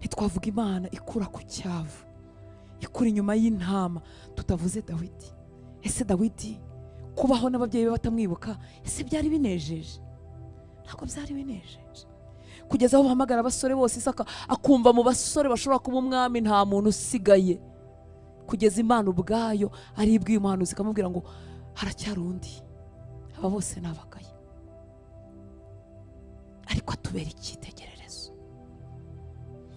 ntitwavuga Imana ikura ku cyavu, ikura inyuma y'intama, tutavuze Dawidi. Ese Dawidi kubaho n'ababyeyi be batamwibuka, ese byari binejeje? Ntabwo byari binejeje. Kugeza aho bahamagara abasore bose, Isaka akumva mu basore bashobora kuba umwami nta muntu usigaye, kugeza Imana ubwayo ari ibwiye umuhanuzi ikamubwira ngo haracyari undi, aba bose ni abagaye. Ariko atubera icyitegererezo.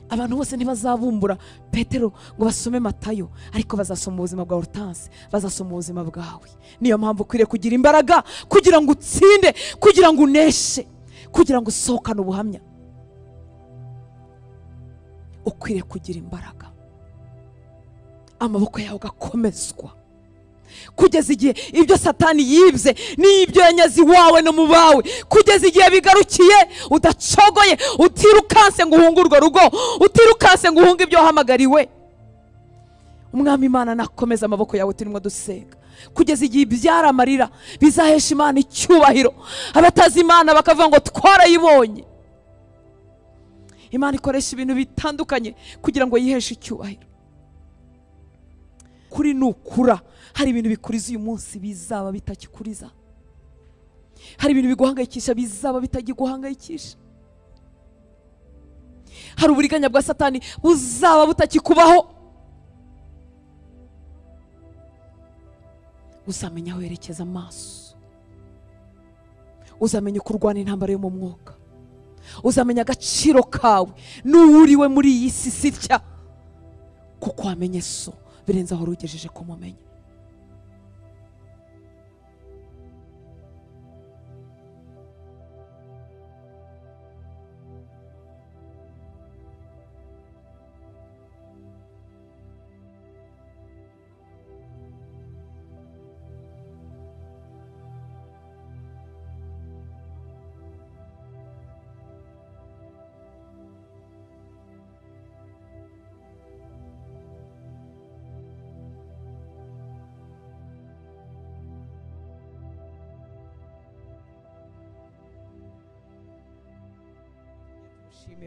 Abantu bose ntibazabumbura Petero ngo basome Matayo, ariko bazasoma ubuzima bwa Hortense, bazasoma ubuzima bwawe. Niyo mpamvu ukwiriye kugira imbaraga kugira ngo utsinde, kugira ngo uneshe, kugira ngo usohokane ubuhamya. Ukwiriye kugira imbaraga, amaboko yawe agakomezwa, kugeza igihe ibyo Satani yibye n'ibyo yanyazi wawe no mu bawe, kugeza igihe bigarukiye, udacogoye, utirukanse ngo uhunge urwo rugo, utirukanse ngo uhunge ibyo wahamagariwe. Umwami Imana nakomeza amaboko yawe turimo dusenga, kugeza igihe ibyara amarira bizahesha Imana icyubahiro, abatazi Imana bakavuga ngo twarayibonye. Imana ikoresha ibintu bitandukanye kugira ngo yiheshe icyubahiro. Kuri nukura, hari ibintu bikuriza uyu munsi bizaba bitakikuriza, hari ibintu biguhangayikisha bizaba bitagiguhangayikisha, hari uburiganya bwa Satani buzaba butakikubaho. Uzamenya aho werekeza amaso, uzamenya uko urwana intambara yo mu mwuka, uzamenya agaciro kawe n'uwuriwe muri iyi si sitya, kuko wamenye so birenze aho rugejeje kumumenya.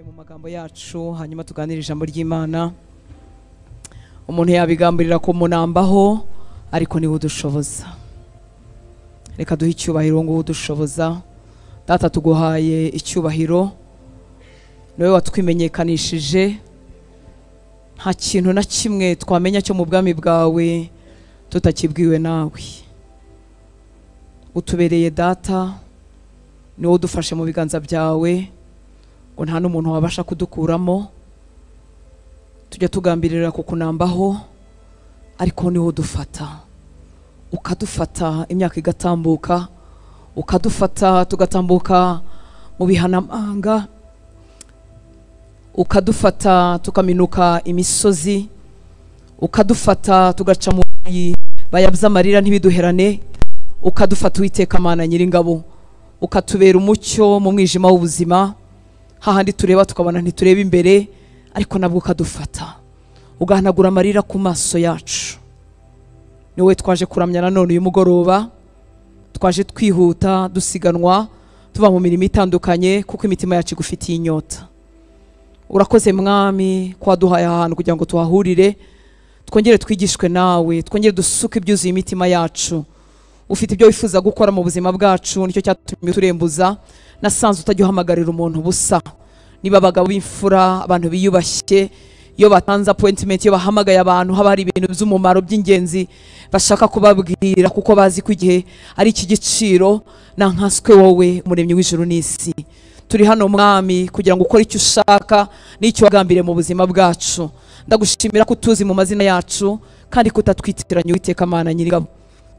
Mu magambo yacu hanyuma tuganira ijambo ry'Imana. Umuntu yabigamburira ko munambaho, ariko niwe udushoboza. Reka duhe icyubahiro ngo udushoboza. Data, tuguhaye icyubahiro, niwe watwimenyekanishije. Nta kintu na kimwe twamenya cyo mu bwami bwawe tutakibwiwe nawe. Utubereye Data, niwe udufashe mu biganza byawe, ngo nta n'umuntu wabasha kudukuramo. Tujya tugambirira kukunambaho, ariko niho dufata, ukadufata imyaka igatambuka, ukadufata tugatambuka mu bihanamanga, ukadufata tukaminuka imisozi, ukadufata tugaca mu bayabza amarira ntibiduherane, ukadufata Uwiteka Mana Nyiringabo, ukatubera umucyo mu mwijima w'ubuzima. Hahandi tureba tukabona ntitureba imbere, ariko nabwo ukadufata ugahanagura amarira ku maso yacu. Niwe twaje kuramya nanone uyu mugoroba, twaje twihuta dusiganwa tuva mu mirimo itandukanye, kuko imitima yacu igufitiye inyota. Urakoze Mwami ko waduhaye ahantu kugira ngo tuhahurire, twongere twigishwe nawe, twongere dusuke ibyuzuye imitima yacu. Ufite ibyo wifuza gukora mu buzima bwacu, nicyo cyatumye turembuza. Nasanze utajya uhamagarira umuntu busa. Niba abagabo b'imfura, abantu biyubashye, iyo batanze appointment, iyo bahamagaye abantu, haba hari ibintu by'umumaro by'ingenzi bashaka kubabwira, kuko bazi ko igihe ari iki giciro. Nankaswe wowe Umuremyi w'ijuru n'isi. Turi hano Mwami kugira ngo ukore icyo ushaka n'icyo wagambiriye mu buzima bwacu. Ndagushimira ko utuzi mu mazina yacu, kandi kutatwitiranya Uwiteka Mana Nyiringabo.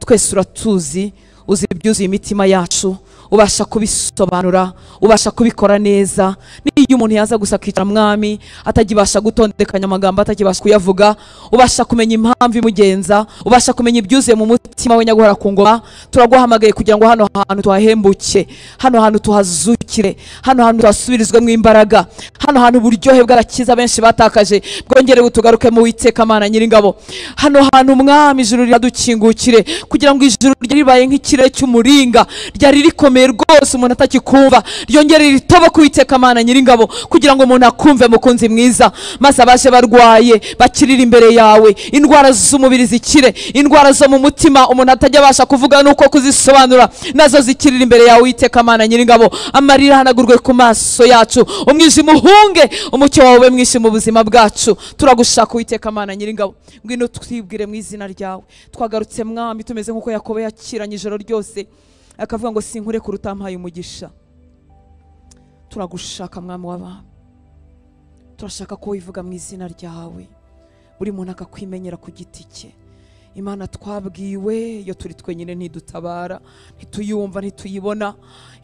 Twese uratuzi, uzi ibyuzuye imitima yacu, ubasha kubisobanura, ubasha kubikora neza. Niyo umuntu yaza gusa akicara Mwami atagibasha gutondekanya amagambo, atagibasha kuyavuga, ubasha kumenya impamvu imugenza, ubasha kumenya ibyuzuye mu mutima we nyaguhora ku ngoma. Turaguhamagaye kugira ngo hano hantu tuhahembuke, hano hantu tuhazukire, hano hantu tuhasubirizwe mu imbaraga, hano hantu uburyohe bw'agakiza benshi batakaje bwongere butugaruke mu Uwiteka Mana Nyiringabo. Hano hantu Mwami ijuru riradukingukire, kugira ngo ijuru ribaye nk'ikirere cy'umuringa, ryari rikomeye rirakomeye rwose umuntu atakikumva, ryongere ritobo kuwiteka Mana nyiringabo, kugira ngo umuntu akumve mukunzi mwiza, maze abaje barwaye bakirira imbere yawe, indwara z'umubiri zikire, indwara zo mu mutima umuntu atajya abasha kuvuga nuko kuzisobanura nazo zikirira imbere yawe witeka Mana nyiringabo, amarira hanagurwe ku maso yacu, umwijima uhunge, umucyo wawe ube mwinshi mu buzima bwacu. Turagushaka witeka Mana nyiringabo, ngwino twibwire mu izina ryawe. Twagarutse mwami tumeze nkuko Yakobo yakiranye ijoro ryose akavuga ngo sinkure ku rutampaye umugisha. Turagushaka mwami w'abami, turashaka ko wivuga mu izina ryawe, buri muntu akakwimenyera ku giti cye. Imana twabwiwe iyo turi twenyine ntidutabara, ntituyumva, ntituyibona.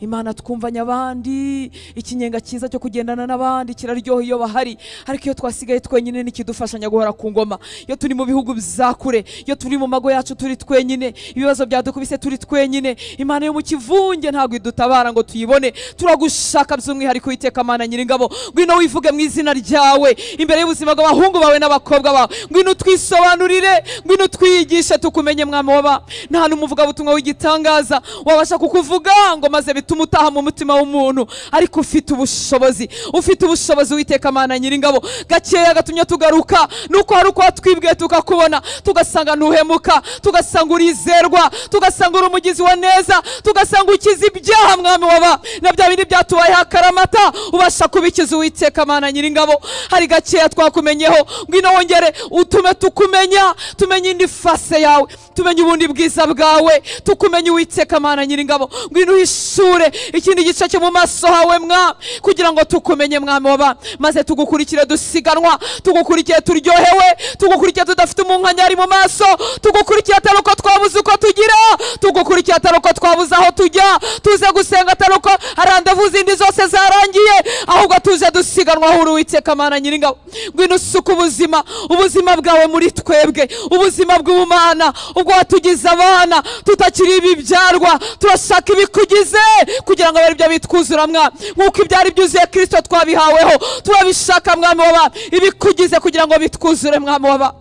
Imana twumvanye abandi, ikinyenga cyiza cyo kugendana n'abandi kiraryoha iyo bahari, ariko iyo twasigaye twenyine nikidufashanya guhora ku ngoma. Iyo turi mu bihugu bizakure, iyo turi mu mago yacu turi twenyine, ibibazo byadukubise turi twenyine, Imana yo mu kivunge ntabwo idutabara ngo tuyibone. Turagushaka by'umwihariko witeka Mana nyiringabo, ngwino wivuge mu izina ryawe imbere y'ubuzima bw'abahungu bawe n'abakobwa bawe. Ngwino twisobanurire, ngwino twigishe tukumenye mwami w'aba. Nta n'umuvuga butumwa w'igitangaza wabasha kukuvuga ngo maze bituma utaha mu mutima w'umuntu, ariko ufite ubushobozi, witeka Mana nyiringabo. Gakeya gatumye tugaruka nuko hari uko twibwiye tukakubona, tugasanga ntuhemuka, tugasanga urizerwa, tugasanga uri umugizi wa neza, tugasanga ukiza ibyaha mwami w'aba, na bya bindi byatubayeho akaramata ubasha kubikiza witeka Mana nyiringabo. Hari gakeya twakumenyeho, ngwino wongere utume tukumenya, tumenye indi fase yawe, tumenye ubundi bwiza bwawe, tukumenye witeka Mana nyiringabo. Ngwino uhishure ikindi gice cyo mu maso hawe mwami, kugira ngo tukumenye mwami w'aba, maze tugukurikire dusiganwa, tugukurikire turyohewe, tugukurikire tudafite umunkanyari mu maso, tugukurikire atari uko twabuze uko tugira, tugukurikire atari uko twabuze aho tujya, tuze gusenga atari uko randevu zindi zose zarangiye, ahubwo tuze dusiganwa aho uri witeka Mana nyiringabo. Ngwino usuka ubuzima bwawe muri twebwe, ubuzima bw'ubumana, ubwo watugize abana tutakiri ibibyarwa, turashaka ibikugize kugira ngo bari byo bitwuzura mwami, nkuko ibyari byuzuye Kristo twabihaweho, turabishaka mwami w'aba, ibikugize kugira ngo bitwuzure mwami w'aba.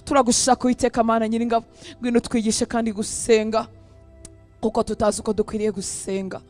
Turagushaka witeka Mana nyiringabo, ngwino twigishe kandi gusenga kuko tutazi uko dukwiriye gusenga.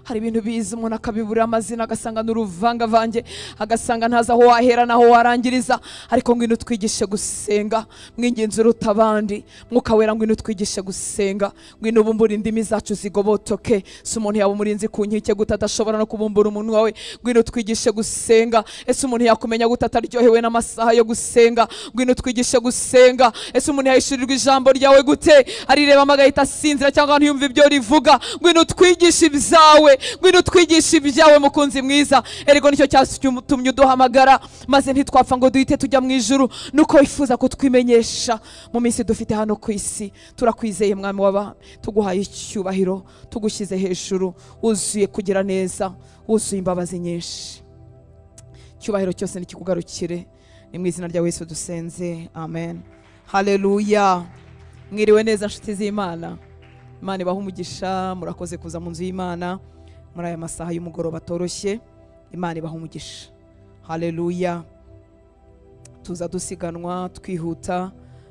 Hari ibintu biza umuntu akabiburira amazina, agasanga n'uruvangavange, agasanga ntazi aho wahera naho warangiriza, ariko ngwino twigishe gusenga, mwinginzi uruta abandi, Mwuka Wera ngwino twigishe gusenga, ngwino ubumbura indimi zacu zigobotoke. Si umuntu yaba umurinzi ku nkike gute adashobora no kubumbura umuntu wawe, ngwino twigishe gusenga. Ese umuntu yakumenya gute ataryohewe n'amasaha yo gusenga, ngwino twigishe gusenga. Ese umuntu yahishurirwa ijambo ryawe gute arireba amagahita asinzira cyangwa ntiyumve ibyo rivuga, ngwino twigishe ibyawe, ngwino twigisha ibyawe mukunzi mwiza. Erego nicyo cyatumye uduhamagara, maze ntitwapfa ngo duhite tujya mu ijuru, nuko wifuza kutwimenyesha mu minsi dufite hano ku isi. Turakwizeye mwami w'aba, tuguhaye icyubahiro, tugushyize hejuru, wuzuye kugira neza, wuzuye imbabazi nyinshi. Cyubahiro cyose nikikugarukire, ni mu izina rya Yesu dusenze, amen. Haleluya. Mwiriwe neza nshuti z'Imana, Imana ibahe umugisha. Murakoze kuza mu nzu y'Imana muri aya masaha y'umugoroba atoroshye. Imana ibahe umugisha. Haleluya. Tuza dusiganwa twihuta,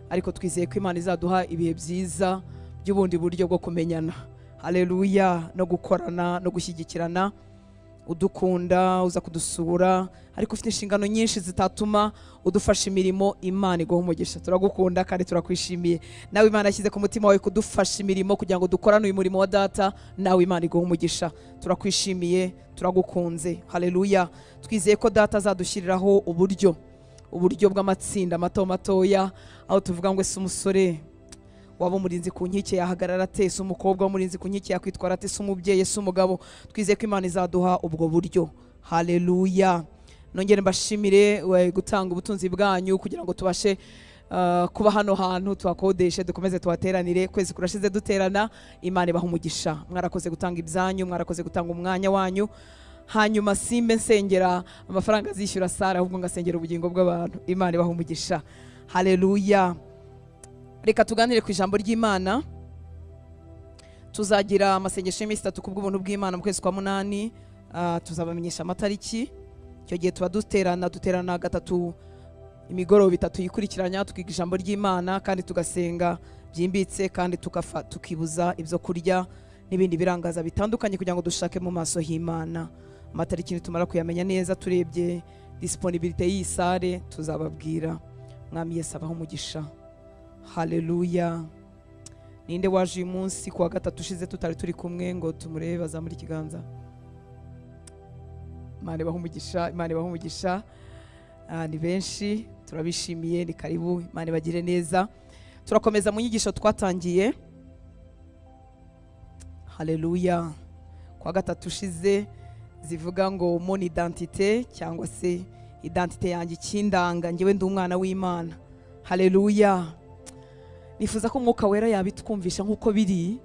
ariko twizeye ko Imana izaduha ibihe byiza by'ubundi buryo bwo kumenyana. Haleluya. No gukorana no gushyigikirana, udukunda uza kudusura, ariko ufite inshingano nyinshi zitatuma udufasha imirimo. Imana iguhe umugisha. Turagukunda kandi turakwishimiye. Nawe Imana yashyize ku mutima wawe kudufasha imirimo kugira ngo dukorane uyu murimo wa data. Nawe Imana iguhe umugisha. Turakwishimiye, turagukunze. Haleluya. Twizeye ko data azadushyiriraho uburyo bw'amatsinda matoya, aho tuvuga ngo ese umusore waba umurinzi ku nkike yahagarara ate, ese umukobwa w'umurinzi ku nkike yakwitwara ate, ese umubyeyi, ese umugabo. Twizeye ko Imana izaduha ubwo buryo. Haleluya. Nongere mbashimire gutanga ubutunzi bwanyu kugira ngo tubashe kuba hano hantu tuhakodeshe, dukomeze tuhateranire. Kwezi kurashize duterana. Imana ibahe umugisha. Mwarakoze gutanga ibyanyu, mwarakoze gutanga umwanya wanyu. Hanyuma simbe nsengera amafaranga azishyura Sara, ahubwo ngasengera ubugingo bw'abantu. Imana ibahe umugisha. Haleluya. Reka tuganire ku ijambo ry'Imana. Tuzagira amasengesho y'iminsi 3 kubw'ubuntu bw'Imana mu kwezi kwa 8. Tuzabamenyesha amatariki. Icyo gihe tuba duterana gatatu imigoroba 3 yikurikiranya, tukiga ijambo ry'Imana kandi tugasenga byimbitse, kandi tukibuza ibyo kurya n'ibindi birangaza bitandukanye kugira ngo dushake mu maso h'Imana. Amatariki nitumara kuyamenya neza turebye disponibilité y'iyi sare tuzababwira. Mwami Yesu abaho umugisha. Haleluya. Ninde waje uyu munsi kuwa gatatu ushize tutari turi kumwe ngo tumurebe bazamura ikiganza? Imana ibaho umugisha, Imana ibaho umugisha. Ni benshi, turabishimiye, ni karibu, Imana ibagire neza. Turakomeza mu nyigisho twatangiye. Haleluya. Kuwa gatatu ushize zivuga ngo mon identité cyangwa se identité yanjye kindanga ngewe ndi umwana w'Imana. Haleluya. Nifuza ko Mwuka Wera yabitwumvisha nkuko biri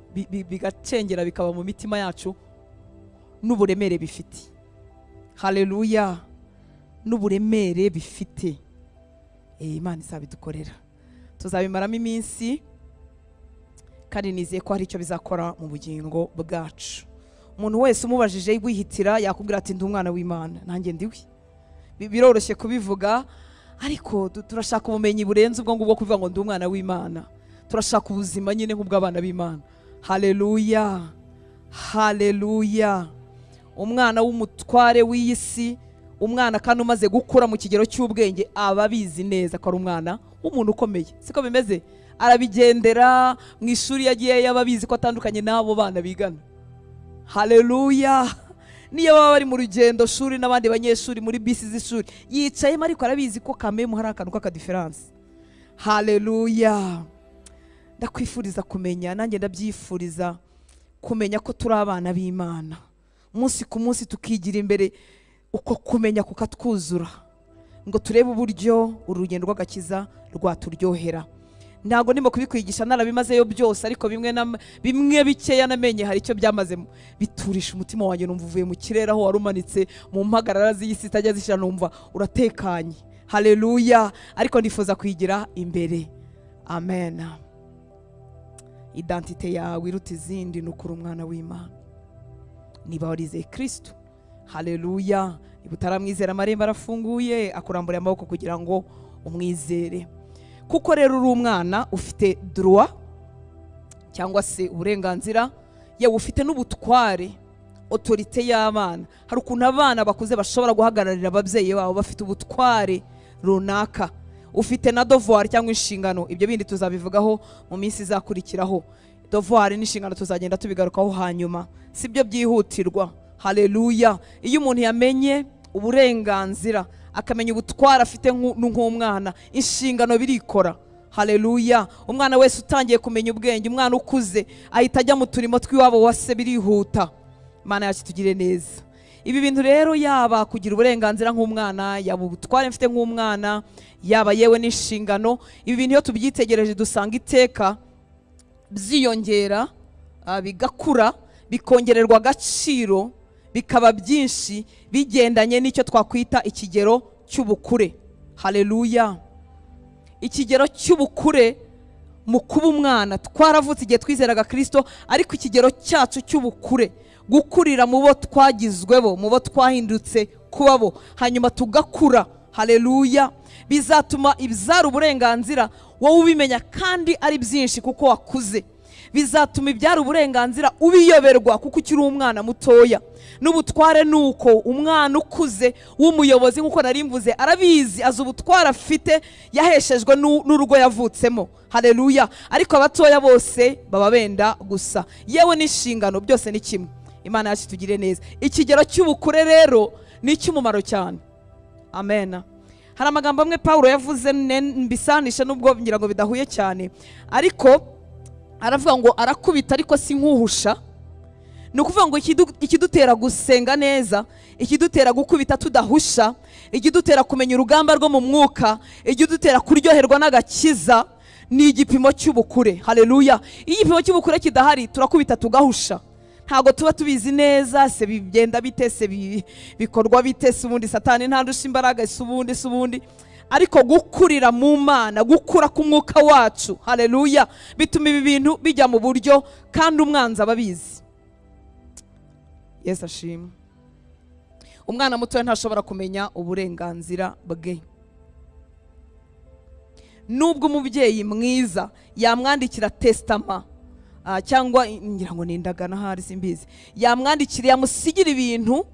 bigacengera bikaba mu mitima yacu n'uburemere bifite. Haleluya. N'uburemere bifite. Imana isabidukorera. Tuzabimaramo iminsi kandi nizeye ko hari icyo bizakora mu bugingo bwacu. Umuntu wese umubajije wihitira yakubwira ati ndi umwana w'Imana. Nanjye ndiwe. Biroroshye kubivuga ariko turashaka ubumenyi burenze ubwo ngubwo kuvuga ngo ndi umwana w'Imana. Turashaka ubuzima nyine nk'ubw'abana b'Imana. Haleluya. Haleluya. Umwana w'umutware w'iyisi, umwana kandi umaze gukura mu kigero cy'ubwenge aba abizi neza ko ari umwana w'umuntu ukomeye. Siko bimeze? Arabigendera mu ishuri yagiye yababizi ko atandukanye n'abo bana bigana. Haleluya. Niyo baba bari mu rugendo shuri n'abandi banyeshuri muri bisi z'ishuri yicayemo ariko arabizi ko kamemu hari akantu k'akadiferanse. Haleluya. Ndakwifuriza kumenya, nanjye ndabyifuriza kumenya ko turi abana b'Imana. Umunsi ku munsi tukigira imbere uko kumenya kukatwuzura ngo turebe uburyo urugendo rw'agakiza rwaturyohera. Ntago ndimo kubikwigisha narabimazeyo byose ariko bimwe bikeya namenye hari icyo byamaze biturisha umutima wanjye, numva uvuye mu kirere aho warumanitse mu mpagarara z'isi itajya zishira, numva uratekanye. Haleluya. Ariko ndifuza kwigira imbere. Amen. Identité yawe iruta izindi ni ukuri umwana w'Imana. Niba warizeye Kristo. Haleluya. Niba utaramwizera amarembo arafunguye akurambura amaboko kugira ngo umwizere. Kuko rero uri umwana ufite droit cyangwa se uburenganzira, yewe ufite n'ubutware, autorité y'abana. Hari ukuntu abana bakuze bashobora guhagararira ababyeyi babo bafite ubutware runaka. Ufite na devoir cyangwa inshingano, ibyo bindi tuzabivugaho mu minsi izakurikiraho. Devoir n'inshingano tuzagenda tubigarukaho hanyuma, sibyo byihutirwa. Haleluya. Iyo umuntu yamenye uburenganzira akamenya ubutwara afite nk'umwana, inshingano birikora. Haleluya. Umwana wese utangiye kumenya ubwenge, umwana ukuze ahita ajya mu turimo tw'iwabo wase birihuta. Imana yacu tugire neza. Ibi bintu rero yaba kugira uburenganzira nk'umwana, yaba ubutware mfite nk'umwana, yaba yewe n'inshingano, ibi bintu iyo tubyitegereje dusanga iteka byiyongera, bigakura, bikongererwa agaciro, bikaba byinshi bigendanye n'icyo twakwita ikigero cy'ubukure. Haleluya. Ikigero cy'ubukure mu kuba umwana, twaravutse igihe twizeraga Kristo, ariko ikigero cyacu cy'ubukure, gukurira mu bo twagizwebo, mu bo twahindutse kubabo, hanyuma tugakura. Haleluya. Bizatuma ibyara uburenganzira wowe ubimenya kandi ari byinshi kuko wakuze. Bizatuma ibyara uburenganzira ubiyoberwa kuko ukiri umwana mutoya. N'ubutware nuko umwana ukuze w'umuyobozi nkuko narimvuze arabizi, azi ubutware afite yaheshejwe n'urugo yavutsemo. Haleluya. Ariko abatoya bose baba benda gusa, yewe n'inshingano byose ni kimwe. Imana yacu tugire neza. Ikigero cy'ubukure rero ni icy'umumaro cyane. Amen. Hari amagambo amwe Paulo yavuze mbisanisha nubwo ngira ngo bidahuye cyane, ariko aravuga ngo arakubita ariko si nkuhusha. Ni ukuvuga ngo ikidutera gusenga neza, ikidutera gukubita tudahusha, ikidutera kumenya urugamba rwo mu mwuka, ikidutera kuryoherwa n'agakiza ni igipimo cy'ubukure. Haleluya. Iyo igipimo cy'ubukure kidahari turakubita tugahusha, ntago tuba tubizi neza se bigenda bite, se bikorwa bite, se ubundi satani ntandusha imbaraga, se ubundi. Ariko gukurira mu Mana, gukura ku mwuka wacu, haleluya, bituma ibi bintu bijya mu buryo kandi umwanzi ababizi. Yesu ashimwe. Umwana muto ntashobora kumenya uburenganzira bwe. Nubwo umubyeyi mwiza yamwandikira testament cyangwa ngira ngo nindagana hari simbizi, yamwandikira yamusigira ibintu,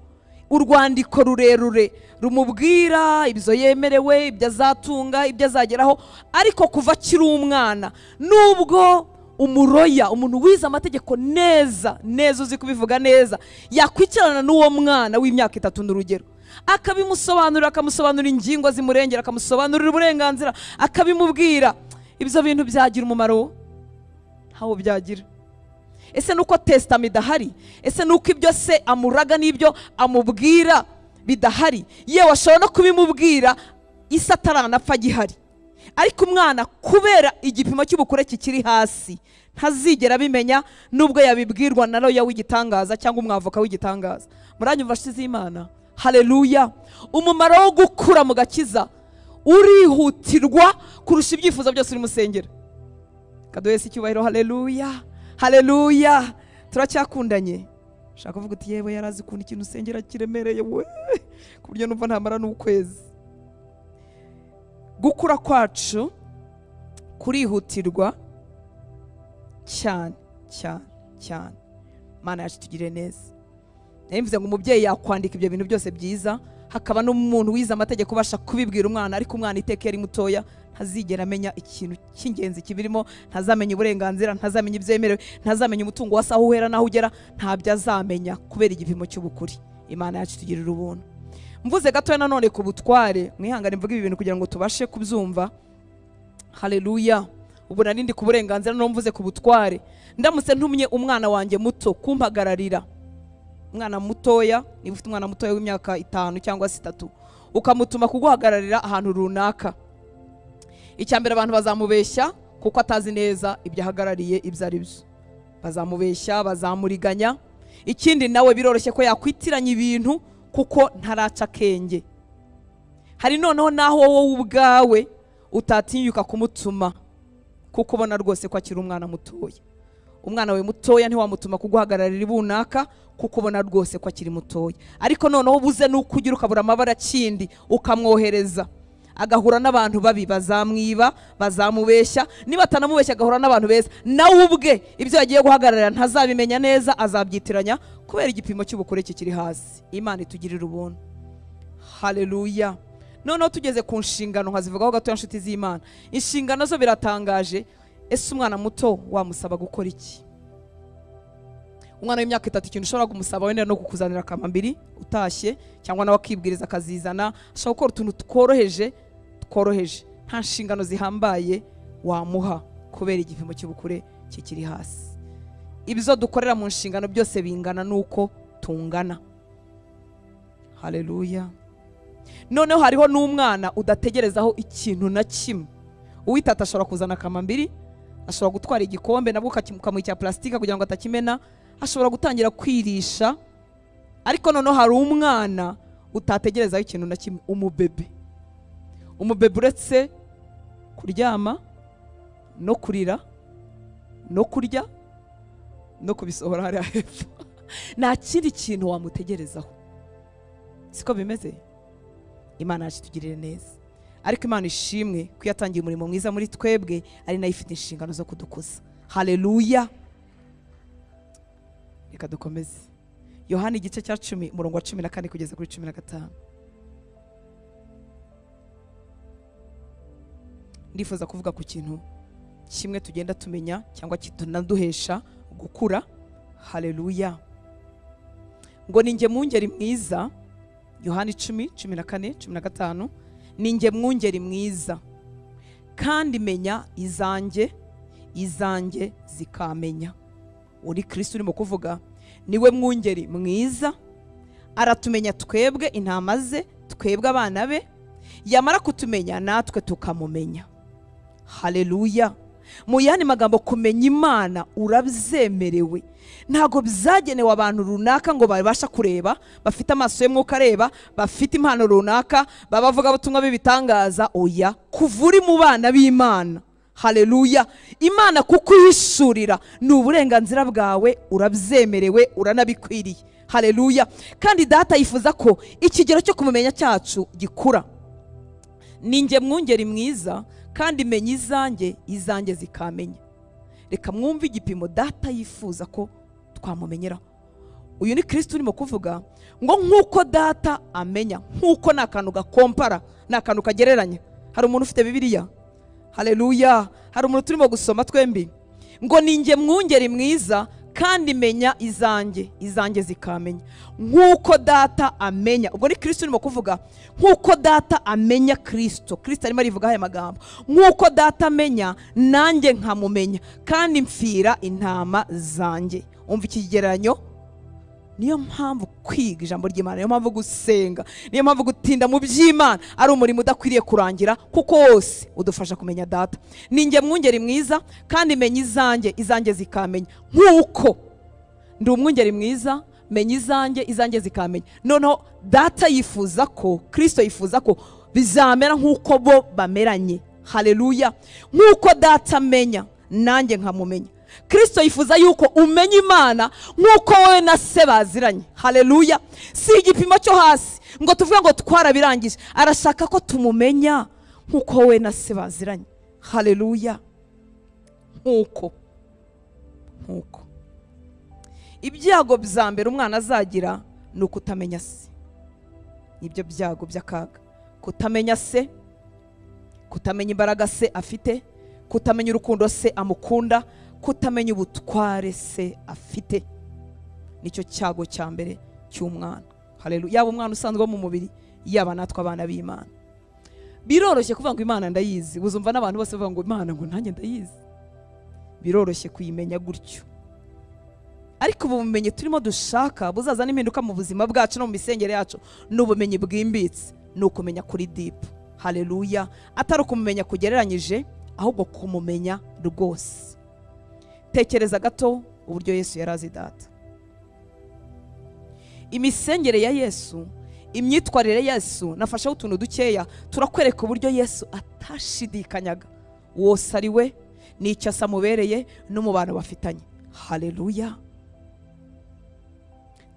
urwandiko rurerure rumubwira ibyo yemerewe, ibyo azatunga, ibyo azageraho. Ariko kuva akiri umwana, nubwo umuroya, umuntu wize amategeko neza neza, uzi kubivuga neza, yakwicarana n'uwo mwana w'imyaka 3 n'urugero, akabimusobanurira, akamusobanurira ingingo zimurengera, akamusobanurira uburenganzira, akabimubwira, ibyo bintu byagira umumaro? Ntawo byagira. Ese nuko testament idahari? Ese nuko ibyo se amuraga n'ibyo amubwira bidahari? Yewe ashobora no kubimubwira isa ataranapfa gihari, ariko umwana kubera igipimo cy'ubukure kikiri hasi ntazigera bimenya, nubwo yabibwirwa na roya w'igitangaza cyangwa umwavoka w'igitangaza. Muranyumva shize Imana? Haleluya. Umumaro wo gukura mu gakiza urihutirwa kurusha ibyifuzo byose uri musengera. Kadoyese icyubahiro. Haleluya, haleluya. Turacyakundanye. Shaka kuvuga uti yewe yarazi kuntu ikintu usengera kiremereye we, ku buryo numva ntamara n'ukwezi. Gukura kwacu kurihutirwa cyane cyane cyane. Mana yacu tugire neza. Nemvuze ngo umubyeyi yakwandika ibyo bintu byose byiza, hakaba n'umuntu wize amategeko ubasha kubibwira umwana, ariko umwana iteke yari mutoya ntazigera amenya ikintu cy'ingenzi kibirimo, ntazamenya uburenganzira, ntazamenya ibyemerewe, ntazamenya umutungo wasa aho uhera naho ugera, ntabyo azamenya kubera igipimo cy'ubukuri. Imana yacu tugirira ubuntu. Mvuze gatoya nanone ku butware, mwihangane mvuga ibi bintu kugira ngo tubashe kubyumva. Haleluya. Ubu nari ndi ku burenganzira, no mvuze ku butware. Ndamutse ntumye umwana wanjye muto kumpagararira, umwana mutoya, niba ufite umwana mutoya w'imyaka 5 cyangwa 6, ukamutuma kuguhagararira ahantu runaka, icyambere abantu bazamubeshya kuko atazi neza ibyo ahagarariye ibyo ari byo, bazamubeshya, bazamuriganya. Ikindi nawe biroroshye ko yakwitiranya ibintu kuko ntaraca kenge. Hari noneho naho wowe ubwawe utatinyuka kumutuma kuko ubona rwose ko akiri umwana mutoya. Umwana we mutoya ntiwamutuma kuguhagararira ibunaka kuko ubona rwose ko akiri mutoya. Ariko noneho buze n'ukugira ukabura amabara kindi ukamwohereza, agahura n'abantu babi, bazamwiba, bazamubeshya. Niba atanamubeshya agahura n'abantu beza, nawe ubwe ibyo yagiye guhagararira ntazabimenya neza, azabyitiranya kubera igipimo cy'ubukure kikiri hasi. Imana itugirira ubuntu. Haleluya. Noneho tugeze ku nshingano nkazivugaho gatoya nshuti z'Imana. Inshingano zo biratangaje. Ese umwana muto wamusaba gukora iki? Umwana w'imyaka 3 ikintu ushobora kumusaba wenda no kukuzanira akamambiri utashye, cyangwa nawe akibwiriza akazizana, ashobora gukora utuntu tworoheje. Nta nshingano zihambaye wamuha kubera igipimo cy'ubukure kikiri hasi. Ibyo dukorera mu nshingano byose bingana nuko tungana. Haleluya. Noneho hariho n'umwana udategerezaho ikintu na kimwe. Uwitata ashobora kuzana akamambiri, ashobora gutwara igikombe nabwo ukamuha cya plastique kugira ngo atakimena, ashobora gutangira kwirisha. Ariko noneho hari umwana utategerezaho ikintu na kimwe, umubebe. Umubebe uretse kuryama no kurira no kurya no kubisohora hari hepfo, nta kindi kintu wamutegerezaho. Siko bimeze? Imana yacu tugirire neza. Ariko Imana ishimwe ko yatangiye umurimo mwiza muri twebwe, ari nayo ifite inshingano zo kudukuza. Haleluya. Reka dukomeze. Yohana igice cya 10 umurongo wa 14 kugeza kuri 15. Ndifuza kuvuga ku kintu kimwe tugenda tumenya cyangwa kitunaduhesha gukura. Haleluya. Ngo ninjye mwungeri mwiza, Yohana 10:14-15, ninjye mwungeri mwiza kandi menya izanjye zikamenya. Uri Kristo urimo kuvuga, niwe mwungeri mwiza, aratumenya twebwe intama ze, twebwe abana be, yamara kutumenya natwe tukamumenya. Haleluya. Mu yandi magambo, kumenya Imana urabyemerewe. Ntago byagenewe abantu runaka ngo babasha kureba, bafite amaso y'umwuka areba, bafite impano runaka, babavuga butumwa bibitangaza. Oya, kuvuri mu bana b'Imana. Haleluya. Imana kukuyishurira ni uburenganzira bwawe, urabyemerewe, uranabikwiriye. Haleluya. Kandi data yifuza ko ikigero cyo kumumenya cyacu gikura. Ninjye mwungeri mwiza kandi menya izanjye zikamenya. reka mwumve igipimo data yifuza ko twamumenyeraho. Uyu ni Kristo urimo kuvuga ngo nk'uko data amenya, nk'uko ni akantu gakompara, ni akantu kagereranya. Hari umuntu ufite Bibiliya? Haleluya. Hari umuntu turimo gusoma twembi ngo ninjye mwungeri mwiza kandi menya izanjye zikamenya nk'uko data amenya. Ubwo ni Kristo urimo kuvuga nk'uko data amenya Kristo. Kristo arimo arivuga aya magambo, nk'uko data amenya nanjye nkamumenya kandi mfira intama zanjye. Umva ikigereranyo. Niyo mpamvu kwiga ijambo ry'Imana, niyo mpamvu gusenga, niyo mpamvu gutinda mu by'Imana ari umurimo udakwiriye kurangira, kuko wose udufasha kumenya data. Ninjye mwungeri mwiza kandi menya izanjye zikamenya nk'uko ndi umwungeri mwiza, menya izanjye zikamenya. Noneho data yifuza ko, Kristo yifuza ko bizamera nk'uko bo bameranye. Haleluya. Nk'uko data amenya nanjye nkamumenya. Kristo yifuza yuko umenya Imana nk'uko wowe na se baziranye. Haleluya. Si igipimo cyo hasi ngo tuvuge ngo twarabirangije. Arashaka ko tumumenya nk'uko wowe na se baziranye. Haleluya. Nk'uko ibyago bya mbere umwana azagira ni ukutamenya se. Nibyo byago by'akaga. Kutamenya se, kutamenya imbaraga se afite, kutamenya urukundo se amukunda, kutamenya ubutware se afite. Nicyo cyago cya mbere cy'umwana. Haleluya. Yaba umwana usanzwe wo mu mubiri, yaba natwe abana b'Imana. Biroroshye kuvuga ngo Imana ndayizi. Uzumva n'abantu bose bavuga ngo Imana ngo nanjye ndayizi. Biroroshye kuyimenya gutyo. Ariko ubumenyi turimo dushaka buzaza n'impinduka mu buzima bwacu no mu misengere yacu n'ubumenyi bwimbitse, ni ukumenya kuri deep. Haleluya. Atari ukumenya kugereranyije, ahubwo kumumenya rwose. Tekereza gato uburyo Yesu yarazi data. Imisengere ya Yesu, imyitwarire ya Yesu, nafashaho utuntu dukeya turakwereka uburyo Yesu atashidikanyaga wose ari we n'icyo asamubereye n'umubano bafitanye. Haleluya.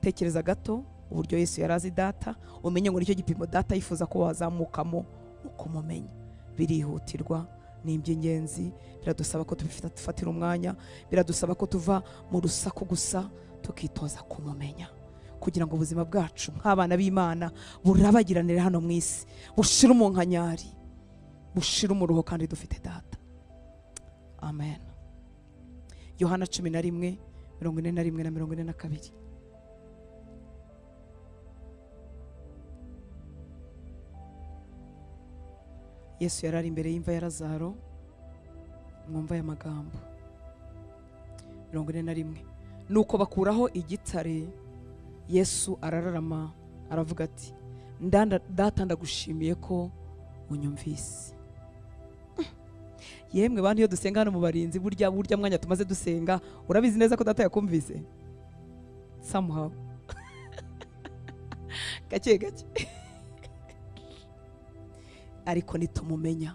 Tekereza gato uburyo Yesu yarazi data, umenye ngo nicyo gipimo data yifuza ko wazamukamo ukumumenya. Birihutirwa, ni iby'ingenzi. Biradusaba ko tufatira umwanya, biradusaba ko tuva mu rusaku gusa tukitoza kumumenya, kugira ngo ubuzima bwacu nk'abana b'Imana burabagiranire hano mu isi, bushira umunkanyari, bushira umuruho, kandi dufite data. Amen. Yohana 11:41 na 42. Yesu yarari imbere y'imva ya Lazaro. Mwumva aya magambo. 41. Nuko bakuraho igitare, Yesu arararama aravuga ati, data ndagushimiye ko unyumvise. Yemwe bantu, iyo dusenga hano mu barinzi, burya mwanya tumaze dusenga, urabizi neza ko data yakumvise somehow. Gake ariko nitumumenya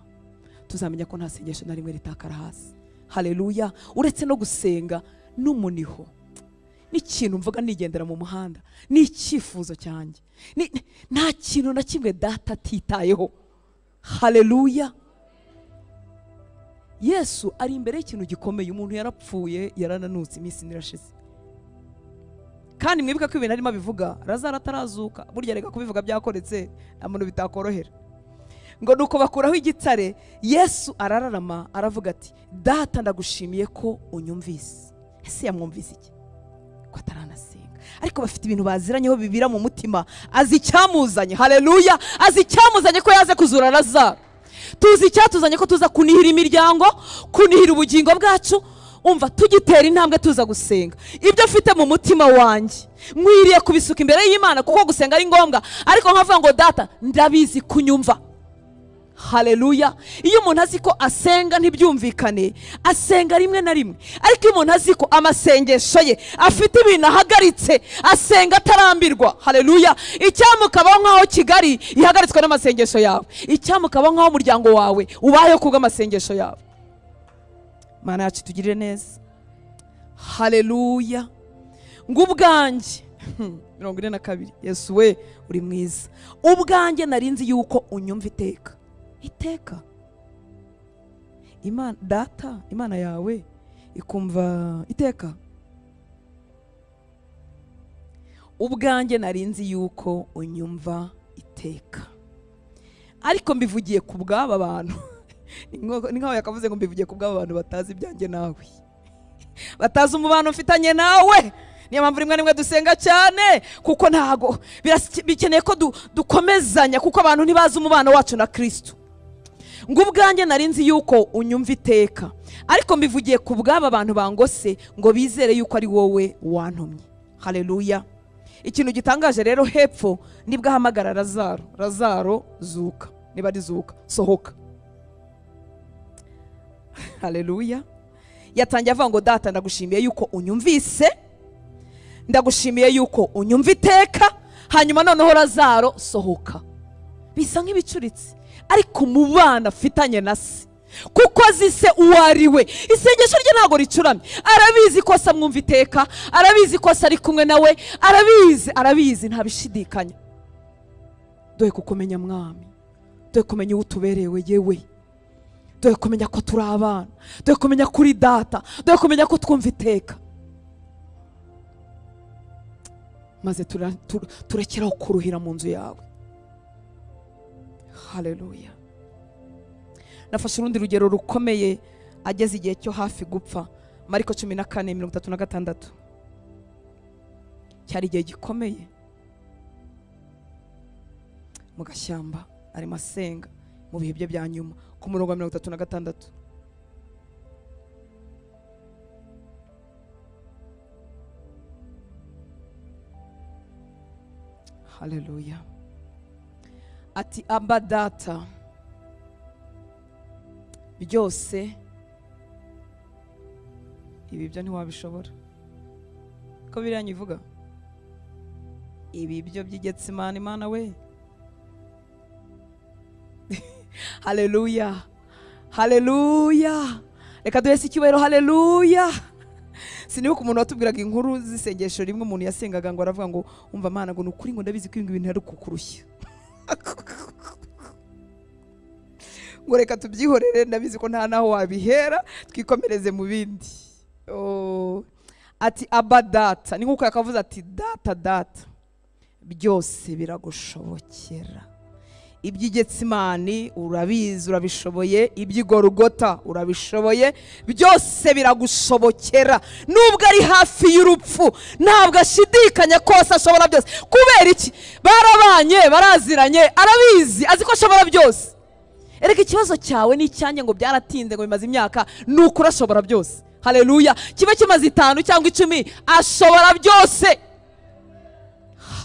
tuzamenya ko nta sengesho na rimwe ritakara hasi. Haleluya. Uretse no gusenga n'umuniho, n'ikintu mvuga nigendera mu muhanda, n'icyifuzo cyanjye, nta kintu na kimwe data atitayeho. Haleluya. Yesu ari imbere y'ikintu gikomeye. Umuntu yarapfuye, yarananutse, iminsi nirashize, kandi mwibuka ko ibintu arimo bivuga Lazaro atarazuka. Burya reka kubivuga byakoretse, nta muntu bitakorohera. Ngo nuko bakuraho igitare, Yesu arararama aravuga ati, data ndagushimiye ko unyumvise. Ese yamwumvise iki? Ko ataranasenga. Ariko bafite ibintu baziranyeho bibira mu mutima. Azi icyamuzanye. Haleluya. Azi icyamuzanye ko yaze kuzura Lazaro. Tuzi icyatuzanye ko tuza kunihira imiryango, kunihira ubugingo bwacu. Umva, tugitera intambwe tuza gusenga, ibyo mfite mu mutima wanjye nkwiriye kubisuka imbere y'Imana, kuko gusenga ari ngombwa. Ariko nkavuga ngo data ndabizi kunyumva. Haleluya. Iyo umuntu azi ko asenga ntibyumvikane, asenga rimwe na rimwe. Ariko iyo umuntu azi ko amasengesho ye afite ibintu ahagaritse, asenga atarambirwa. Haleluya. Icyamukabaho nk'aho Kigali ihagaritswe n'amasengesho yawe, icyamukabaho nk'aho umuryango wawe ubayeho kubw'amasengesho yawe. Mana yacu tugirire neza. Haleluya. Ngubwanjye 42. Yesu we uri mwiza. Ubwanjye narinzi yuko unyumva iteka. Imana data, Imana yawe ikumva iteka. Ubwanjye narinzi yuko unyumva iteka, ariko mbivugiye ku bw'aba bantu. Ni nkaho yakavuze ngo mbivugiye ku bw'aba bantu batazi ibyanjye nawe, batazi umubano mfitanye nawe. Niyo mpamvu rimwe rimwe dusenga cyane, kuko ntago bikeneye ko dukomezanya, kuko abantu ntibazi umubano wacu na Kristo. Ngo ubwanjye narinzi yuko unyumva iteka, ariko mbivugiye ku bw'aba bantu bangose ngo bizere yuko ari wowe wantumye. Haleluya. Ikintu gitangaje rero hepfo nibwo ahamagara Lazaro. Lazaro, zuka. Niba ari zuka, sohoka. Haleluya. Yatangiye avuga ngo data ndagushimiye yuko unyumvise, ndagushimiye yuko unyumva iteka, hanyuma noneho Lazaro sohoka. Bisa nk'ibicuritse, ariko mu bana afitanye na se, kuko azi se uwo ari we. Isengesho rye ntabwo ricuramye, arabizi ko se amwumva iteka, arabizi ko se ari kumwe nawe, arabizi ntabishidikanya. Dore kukumenya mwami, dore kumenya uwo utuberewe yewe, dore kumenya ko turi abana, dore kumenya kuri data, dore kumenya ko twumva iteka. Maze turekeraho kuruhira mu nzu yawe. Haleluya. Nafashe urundi rugero rukomeye ageze igihe cyo hafi gupfa. Mariko 14:36. Cyari igihe gikomeye mu gashyamba, arimo asenga mu bihe bye bya nyuma, ku murongo wa 36. Haleluya. Ati Aba data, byose ibi byo ntiwabishobora. Ko biranye ivuga ibi byo by'Igetsimani, Imana we. Haleluya. Haleluya. Reka duhese icyubahiro. Haleluya. Sinibuka umuntu watubwiraga inkuru z'isengesho rimwe umuntu yasengaga ngo aravuga ngo umva Mana ngo nukuri ngo ndabizi ko ibintu ari kukurushya. Ngo reka tubyihorere, ndabizi ko nta naho wabihera, twikomereze mu bindi. Ati Aba data, ni nkuko yakavuze ati data, byose biragushobokera. Iby'Igetsimani urabizi, urabishoboye. Iby'Igorogota urabishoboye. Byose biragushobokera. Nubwo ari hafi y'urupfu, ntabwo ashidikanya ko ashobora byose. Kubera iki? Barabanye, baraziranye, arabizi, azi ko ashobora byose. Erega ikibazo cyawe n'icyanjye ngo byaratinze ngo bimaze imyaka, nuko urashobora byose. Haleluya. Kibe kimaze 5 cyangwa 10, ashobora byose.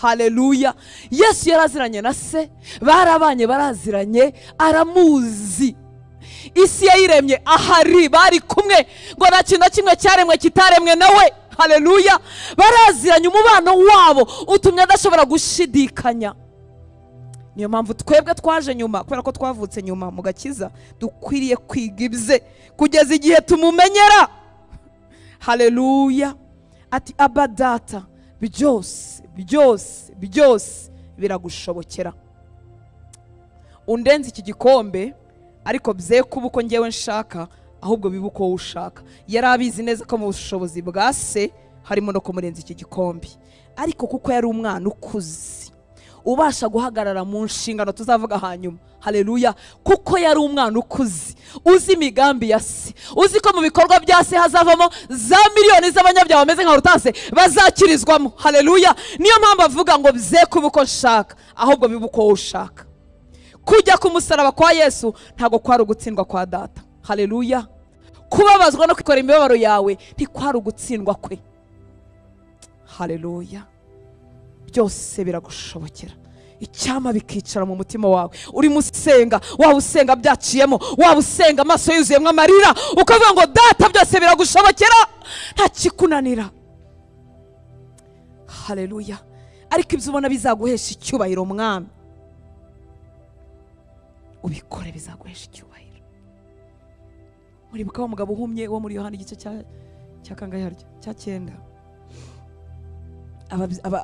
Haleluya. Yesu yaraziranye na se, barabanye, baraziranye, aramuzi. Isi yayiremye ahari, bari kumwe, ngo nta kintu kimwe cyaremwe kitaremwe nawe. Haleluya. Baraziranye, umubano wabo utumye adashobora gushidikanya. Niyo mpamvu twebwe twaje nyuma, kubera ko twavutse nyuma mu gakiza, dukwiriye kwiga ibye kugeza igihe tumumenyera. Haleluya. Ati Aba data, byose biragushobokera. Undenze iki gikombe, ariko bye kuba uko ngewe nshaka, ahubwo bibe uko ushaka. Yari abizi neza ko mu bushobozi bwa se harimo no kumurenza iki gikombe, ariko kuko yari umwana ukuze, ubasha guhagarara mu nshingano tuzavuga hanyuma. Haleluya. Kuko yari umwana ukuze, uzi imigambi ya se, uzi ko mu bikorwa bya se hazavamo za miliyoni z'abanyabyaha bameze nka Rutase bazakirizwamo. Haleluya. Niyo mpamvu avuga ngo bye kuba uko nshaka, ahubwo bibe uko ushaka. Kujya ku musaraba kwa Yesu ntago kwari ugutsindwa kwa data. Haleluya. Kubabazwa no kwikora imibabaro yawe ntikwari ugutsindwa kwe. Haleluya. Byose biragushobokera. Icyama bikicara mu mutima wawe, uri musenga, waba usenga byaciyemo, waba usenga amaso yuzuyemo amarira, ukavuga ngo data byose biragushobokera, nta kikunanira. Haleluya. Ariko ibyo ubona bizaguhesha icyubahiro mwami, ubikore bizaguhesha icyubahiro. Muribuka wa mugabo uhumye wo muri Yohana igice cya kangahe harya cya 9.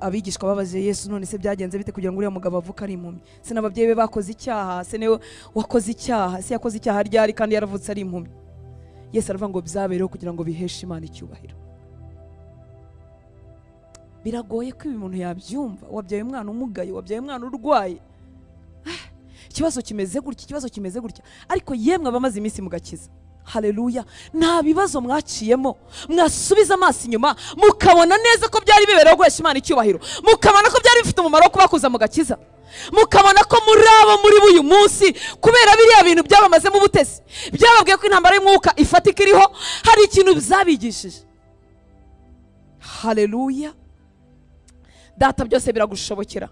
Abigishwa babaje Yesu, none se byagenze bite kugira ngo uriya mugabo avuka ari impumyi? Se n'ababyeyi be bakoze icyaha? Se ne wakoze icyaha? Se yakoze icyaha ryari kandi yaravutse ari impumyi? Yesu aravuga ngo byabereho kugira ngo biheshe Imana icyubahiro. Biragoye ko ibi umuntu yabyumva. Wabyaye umwana umugaye, wabyaye umwana urwaye, ikibazo kimeze gutya, ikibazo kimeze gutya, ariko yemwe abamaze iminsi mugakiza, haleluya, nta bibazo mwaciyemo, mwasubiza amaso inyuma mukabona neza ko byari bibereho guhesha Imana icyubahiro, mukabona ko byari bifite umumaro wo kubakuza mugakiza, mukabona ko muri abo muri uyu munsi kubera biriya bintu byabamazemo ubutesi, byababwiye ko intambara y'umwuka ifatika iriho, hari ikintu zabigishije. Haleluya. Data, byose biragushobokera,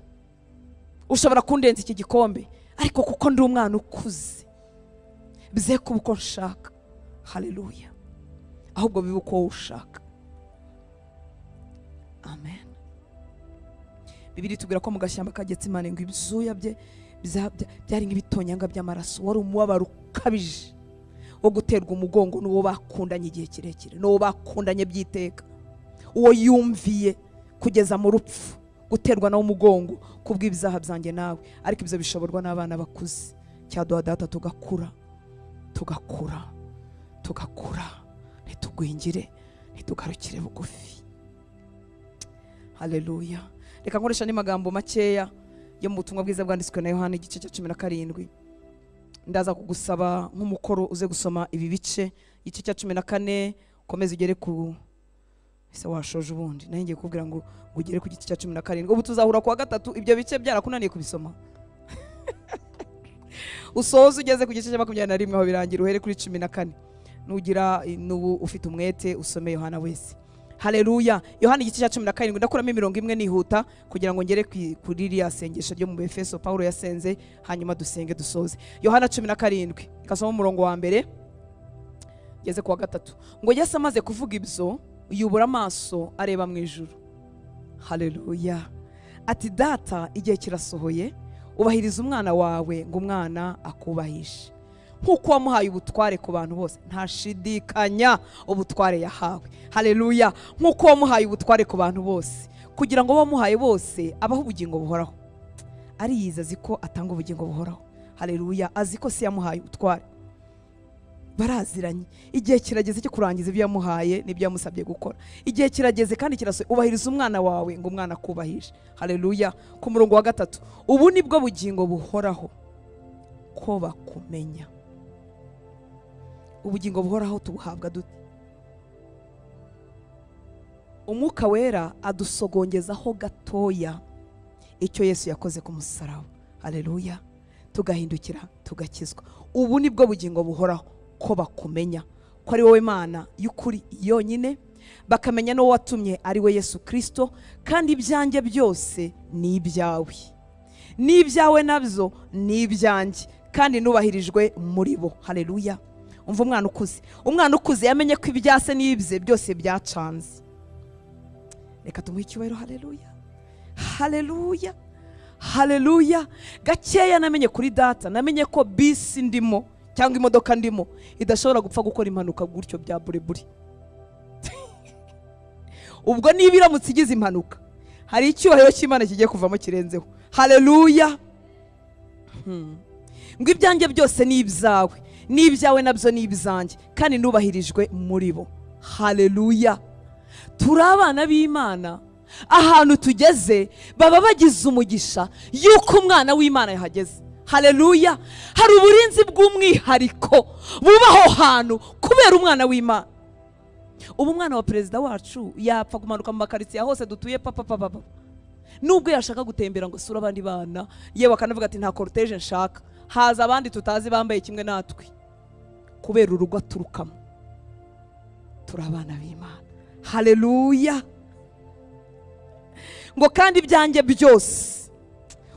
ushobora kundenza iki gikombe, ariko kuko ndi umwana ukuze bize kuba uko nshaka, haleluya, ahubwo bibe uko ushaka. Amen. Bibiri tubwira ko mu gashyamba ka Getsemane ngo ibyuya bye byari nk'ibitonyanga by'amaraso, wari umubabaro ukabije wo guterwa umugongo n'uwo bakundanye igihe kirekire, n'uwo bakundanye byiteka, uwo yumviye kugeza mu rupfu, guterwa nawo umugongo kubw'ibyaha byanjye nawe, ariko ibyo bishoborwa n'abana bakuze. Cyaduha Data tugakura, tugakura, tugakura, ntitugwingire, ntitugarukire bugufi. Haleluya. Reka nkoresha n'amagambo makeya yo mu butumwa bwiza bwanditswe na Yohana igice cya 17. Ndaza kugusaba nk'umukoro uze gusoma ibi bice, igice cya 14 ukomeze ugere ku ese washoje ubundi naye ngiye kubwira ngo ugere ku gice cya 17. Ubu tuzahura ku wa gatatu, ibyo bice byarakunaniye kubisoma. Usoze ugeze ku gice cya 21 aho birangira uhere kuri 14. Nugira n'ubu ufite umwete usome Yohana wese. Haleluya. Yohana igice cya 17 ndakuramo imirongo imwe nihuta kugira ngo ngere kuri iriya sengesho ryo mu Efeso Paulo yasenze, hanyuma dusenge dusoze. Yohana 17 kasoma umurongo wa mbere ngeze ku wa gatatu. Ngo Yesu amaze kuvuga ibyo yubura amaso areba mu ijuru. Haleluya. Ati, Data, igihe kirasohoye, ubahiriza umwana wawe ngo umwana akubahishe, nk'uko wamuhaye ubutware ku bantu bose. Ntashidikanya ubutware yahawe. Haleluya. Nk'uko wamuhaye ubutware ku bantu bose, kugira ngo bamuhaye bose abaho ubugingo buhoraho. Ariyiza azi ko atanga ubugingo buhoraho. Haleluya. Azi ko se yamuhaye ubutware. Baraziranye. Igihe kirageze cyo kurangiza ibyo yamuhaye n'ibyo yamusabye gukora. Igihe kirageze kandi kirasohoye, ubahiriza umwana wawe ngo umwana akubahishe. Haleluya. Ku murongo wa 3, ubu nibwo bugingo buhoraho, ko bakumenya. Ubugingo buhoraho tubuhabwa dute? Umwuka wera adusogongeza gatoya icyo Yesu yakoze ku musaraba. Haleluya. Tugahindukira tugakizwa. Ubu nibwo bugingo buhoraho, ko bakumenya ko ari wowe Mana y'ukuri yonyine, bakamenya no watumye ari we Yesu Kristo, kandi ibyanjye byose ni ibyawe, n'ibyawe nabyo ni ibyanjye, kandi nubahirijwe muri bo. Haleluya. Umva umwana ukuze yamenye ko ibyase n'ibye byose byacanze. Reka tumuhe icyubahiro. Haleluya. Haleluya. Haleluya. Gakeya namenye kuri Data, namenye ko bisi ndimo cyangwa imodoka ndimo idashobora gupfa gukora impanuka gutyo bya bureburi. Ubwo niba iramutse igize impanuka, hari icyubahiro cy'Imana kigiye kuvamo kirenzeho. Haleluya. Ngo ibyanjye byose ni ibyawe, n'ibyawe nabyo ni ibyanjye, kandi nubahirijwe muri bo. Haleluya. Turi abana b'Imana. Ahantu tugeze baba bagize umugisha yuko umwana w'Imana yahageze. Haleluya. Hari uburinzi bw'umwihariko bubaho hantu kubera umwana w'Imana. Ubu umwana wa perezida wacu yapfa kumanuka mu makaritsiye hose dutuye papa, nubwo yashaka gutembera ngo sura abandi bana, yewe akanavuga ati nta cortege nshaka, haza abandi tutazi bambaye kimwe natwe, kubera urugo aturukamo. Turi abana b'Imana. Haleluya. Ngo kandi ibyanjye byose,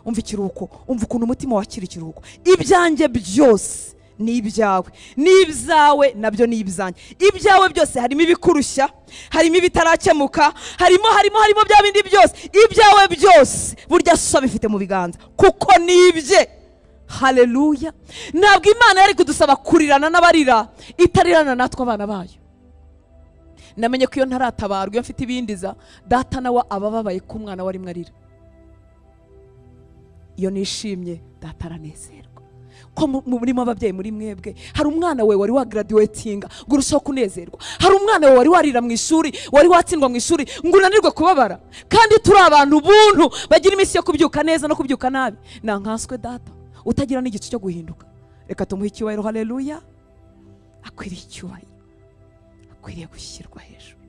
umva ikiruhuko, umva ukuntu umutima wakira ikiruhuko, ibyanjye byose ni ibyawe, n'ibyawe nabyo ni ibyanjye. Ibyawe byose harimo ibikurushya, harimo ibitarakemuka, harimo bya bindi byose. Ibyawe byose burya so bifite mu biganza kuko nibye. Haleluya. Ntabwo Imana yari kudusaba kurirana n'abarira itarirana natwe abana bayo. Namenye ko iyo ntaratabarwa, iyo mfite ibindiza, Data nawe abababaye ko umwana wari mwarira. Iyo nishimye, Data aranezerwa. ko murimo ababyeyi muri mwebwe hari umwana we wari wagraduatinga ngo urushaho kunezerwa, hari umwana we wari warira mu ishuri, wari watsindwa mu ishuri ngo unanirwe kubabara, kandi turi abantu buntu bagira iminsi yo kubyuka neza no kubyuka nabi. Nankanswe data utagira n'igice cyo guhinduka, reka tumuhe icyubahiro. Haleluya. Akwiriye icyubahiro, akwiriye gushyirwa hejuru.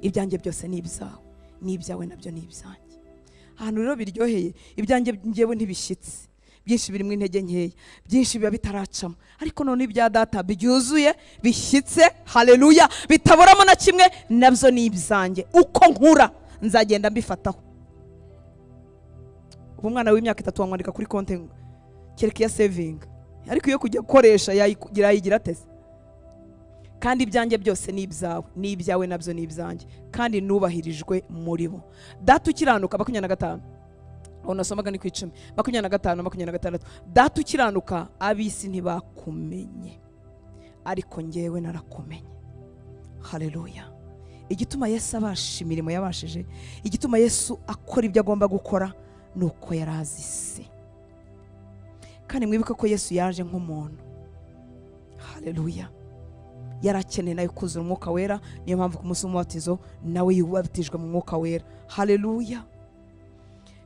Ibyanjye byose ni ibyawe, ni ibyawe nabyo ni ibyanjye. Ahantu rero biryoheye, ibyanjye ngewe ntibishyitse, byinshi birimo intege nkeya, byinshi biba bitaracamo, ariko none ibya data byuzuye bishyitse. Haleluya. Bitaboramo na kimwe, nabyo ni ibyanjye. Uko nkura nzagenda mbifataho. Umwana w'imyaka 3 wamwandika kuri konte kereka ya saving, ariko iyo kujya gukoresha yayigira ateze. Kandi ibyanjye byose ni ibyawe, ni ibyawe nabyo ni ibyanjye, kandi nubahirijwe muri bo. Data ukiranuka 25, unasomaga ni ku 10, 25, 26. Data ukiranuka abisi ntibakumenye, ariko ngewe narakumenye. Haleluya. Igituma Yesu abasha imirimo yabashije, igituma Yesu akora ibyo agomba gukora, nuko yarazi se. Kandi mwibuke ko Yesu yaje nk'umuntu. Haleluya. Yarakeneye nayo kuzura umwuka wera, niyo mpamvu ku munsi w'umubatizo nawe yubatijwe mu mwuka wera. Haleluya.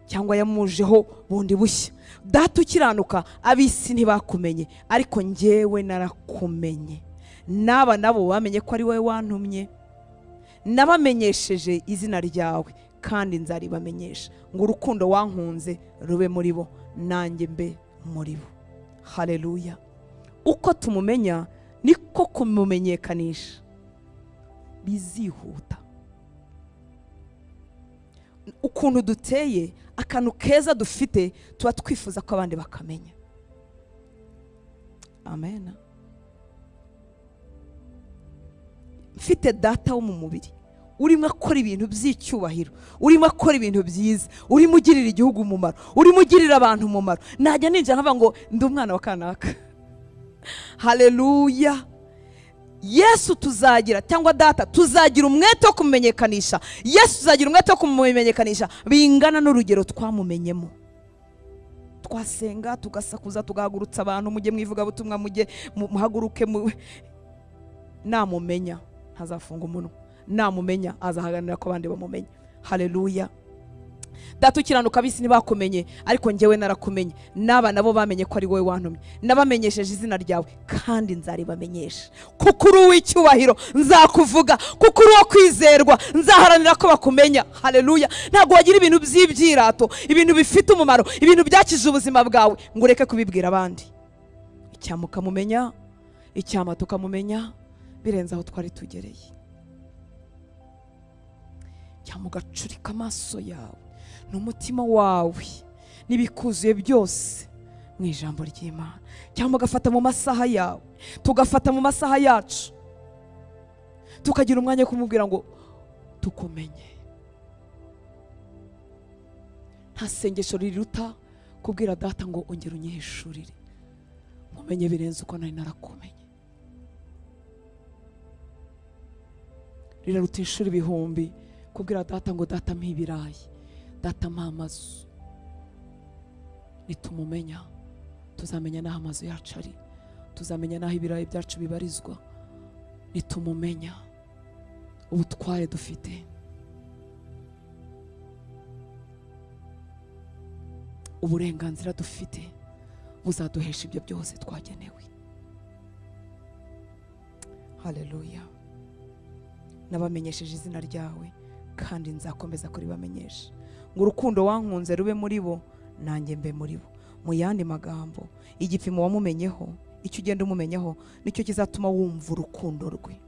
Cyangwa yamujeho bundi bushya. Data ukiranuka abisi ntibakumenye, ariko ngewe narakumenye. Naba nabo bamenye ko ari wowe wantumye, nabamenyesheje izina ryawe, kandi nzaribamenyesha ngo urukundo wankunze rube muri bo, nanjye mbe muri bo. Haleluya. Uko tumumenya niko kumumenyekanisha bizihuta. Ukuntu duteye, akantu keza dufite, tuba twifuza ko abandi bakamenya. Amen. Mfite data wo mu mubiri, urimo akora ibintu by'icyubahiro, urimo akora ibintu byiza, urimo ugirira igihugu umumaro, urimo ugirira abantu umumaro. Najya ninjira nkavuga ngo ndi umwana wa kanaka. Haleluya. Yesu tuzagira, cyangwa data tuzagira umwete wo kumumenyekanisha, Yesu tuzagira umwete wo kumumenyekanisha bingana n'urugero twamumenyemo. Twasenga tugasakuza tugahagurutsa abantu, mujye mwivuga butumwa, mujye muhaguruke. Namumenya ntazafunga umunwa, namumenya azahaganira ko abandi bamumenya. Haleluya. Data ukiranuka abisi ntibakumenye, ariko ngewe narakumenye. Naba nabo bamenye ko ari wowe wantumye, nabamenyesheje izina ryawe, kandi nzaribamenyesha. Kuko uri uw'icyubahiro nzakuvuga, kuko uri uwo kwizerwa nzaharanira ko bakumenya. Haleluya. Ntabwo wagira ibintu by'ibyirato, ibintu bifite umumaro, ibintu byakije ubuzima bwawe ngo ureke kubibwira abandi. Icyama ukamumenya, icyama tukamumenya, birenze aho twari tugereye. Cyama ugacurika amaso yawe n'umutima wawe n'ibikuzuye byose mu ijambo ry'Imana. Cyangwa ugafata mu masaha yawe, tugafata mu masaha yacu, tukagira umwanya wo kumubwira ngo tukumenye. Nta sengesho riruta kubwira data ngo ongera unyihishurire, mumenye birenze uko nari narakumenye. Riraruta inshuro ibihumbi kubwira data ngo data mpa ibirayi, data mpa amazu. Nitumumenya tuzamenya n'aho amazu yacu ari, tuzamenya n'aho ibirayi byacu bibarizwa. Nitumumenya ubutware dufite, uburenganzira dufite, buzaduhesha ibyo byose twagenewe. Haleluya. Nabamenyesheje izina ryawe, kandi nzakomeza kuribamenyesha ngo urukundo wankunze rube muri bo, nanjye mbe muri bo. Mu yandi magambo, igipimo wamumenyeho, icyo ugenda umumenyeho, nicyo kizatuma wumva urukundo rwe,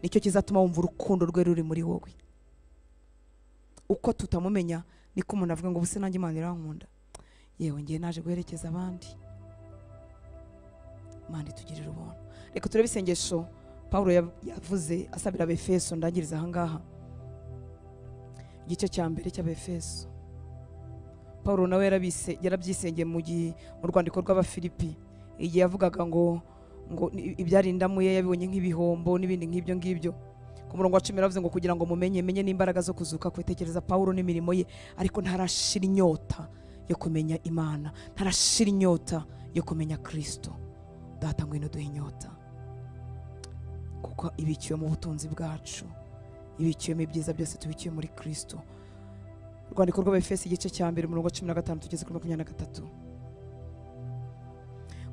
nicyo kizatuma wumva urukundo rwe ruri muri wowe. Uko tutamumenya niko umuntu avuga ngo buse nanjye Imana irankunda, yewe ngiye naje guherekeza abandi. Imana itugirira ubuntu. Reka turebe isengesho Paulo yavuze asabira Abefeso. Ndangiriza aha ngaha igice cya mbere cy'Abefeso. Paulo nawe yarabyisengeye mu rwandiko rw'Abafilipi, igihe yavugaga ngo ibyarindamuye yabibonye nk'ibihombo n'ibindi nk'ibyo ngibyo. Ku murongo wa 10 yaravuze ngo kugira ngo menye n'imbaraga zo kuzuka kwitekereza Paulo n'imirimo ye, ariko ntarashira inyota yo kumenya Imana, ntarashira inyota yo kumenya Kristo. Data ngwino duhe inyota, kuko ibikiwe mu butunzi bwacu, ibikiwe mu byiza byose tubikiwe muri Kristo. Urwandiko rw'Abefesi igice cya 1 umurongo 15 tugeze kuri 23.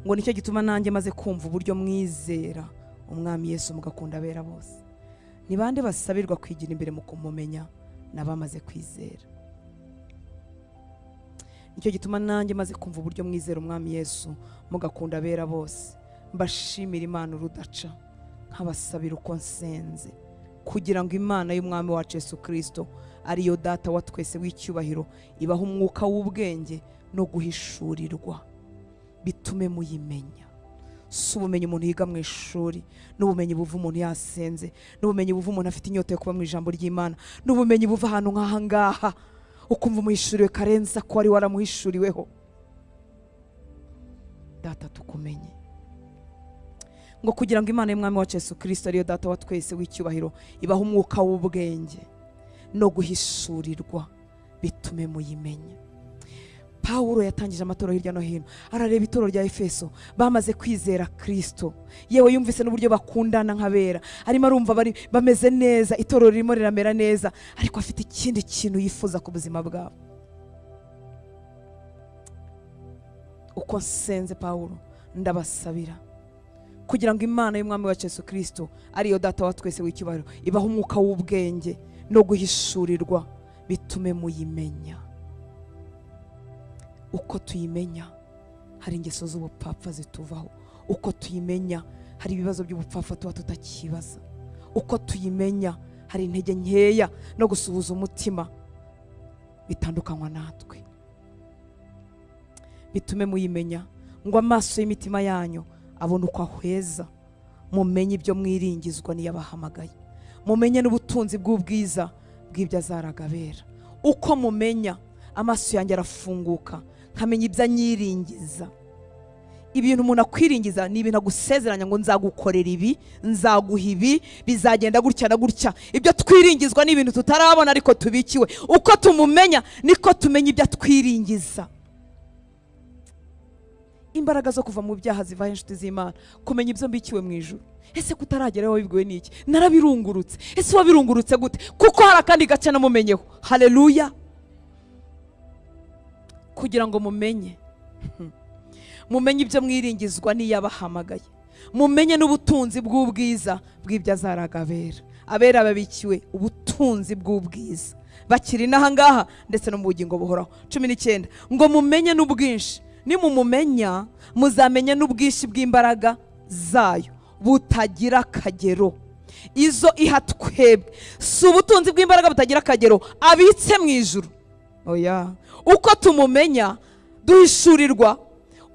Ngo nicyo gituma nanjye maze kumva uburyo mwizera umwami Yesu mugakunda abera bose. Ni bande basabirwa kwigira imbere mu kumumenya n'abamaze kwizera? Nicyo gituma nanjye maze kumva uburyo mwizera umwami Yesu mugakunda abera bose, mbashimira Imana urudaca, nkabasabira uko nsenze, kugira ngo Imana y'umwami wacu Yesu Kristo ariyo data wa twese w'icyubahiro ibaha umwuka w'ubwenge no guhishurirwa, bitume muyimenya. Si ubumenyi umuntu yiga mu ishuri, n'ubumenyi buva umuntu yasenze, n'ubumenyi buva umuntu afite inyota yo kuba mu ijambo ry'Imana, n'ubumenyi buva ahantu nk'aha ngaha ukumva umuhishuriwe karenza ko wari waramuhishuriweho. Data tukumenye, ngo kugira ngo Imana y'umwami wacu Yesu Kristo ariyo data wa twese w'icyubahiro ibaha umwuka w'ubwenge no guhishurirwa, bitume muyimenya. Paulo yatangije amatorero hirya no hino, arareba itorero rya Efeso bamaze kwizera Kristo, yewe yumvise n'uburyo bakundana nk'abera, arimo arumva bameze neza, itorero ririmo riramera neza, ariko afite ikindi kintu yifuza ku buzima bwabo. Uko nsenze Paulo ndabasabira kugira ngo Imana y'umwami wacu Yesu Kristo ariyo data wa twese w'icyubahiro ibaha umwuka w'ubwenge no guhishurirwa, bitume muyimenya. Uko tuyimenya hari ingeso z'ubupfapfa zituvaho, uko tuyimenya hari ibibazo by'ubupfapfa tuba tutakibaza, uko tuyimenya hari intege nkeya no gusuhuza umutima bitandukanywa natwe. Bitume muyimenya, ngo amaso y'imitima yanyu abone uko ahweza, mumenye ibyo mwiringizwa n'iyabahamagaye, mumenye n'ubutunzi bw'ubwiza bw'ibyo azaragabera. Uko mumenya, amaso yanjye arafunguka, nkamenya ibyo anyiringiza. Ibintu umuntu akwiringiza ni ibintu agusezeranya ngo nzagukorera ibi, nzaguha ibi, bizagenda gutya na gutya. Ibyo twiringizwa ni ibintu tutarabona ariko tubikiwe. Uko tumumenya niko tumenya ibyo twiringiza. Imbaraga zo kuva mu byaha ziva inshuti z'Imana, kumenya ibyo mbikiwe mu ijuru. Ese kutarageraho wibwiwe n'iki? Narabirungurutse. Ese wabirungurutse gute? Kuko hari akandi gace namumenyeho. Haleluya. Kugira ngo mumenye mumenye ibyo mwiringizwa n'iyabahamagaye, mumenye n'ubutunzi bw'ubwiza bw'ibyo azaragabera. Abera babikiwe ubutunzi bw'ubwiza, bakiri n'aha ngaha ndetse no mu bugingo buhoraho. 19 ngo mumenye n'ubwinshi, nimumumenya muzamenya n'ubwinshi bw'imbaraga zayo butagira akagero, izo iha twebwe. Si ubutunzi bw'imbaraga butagira akagero abitse mu ijuru, oya. Uko tumumenya duhishurirwa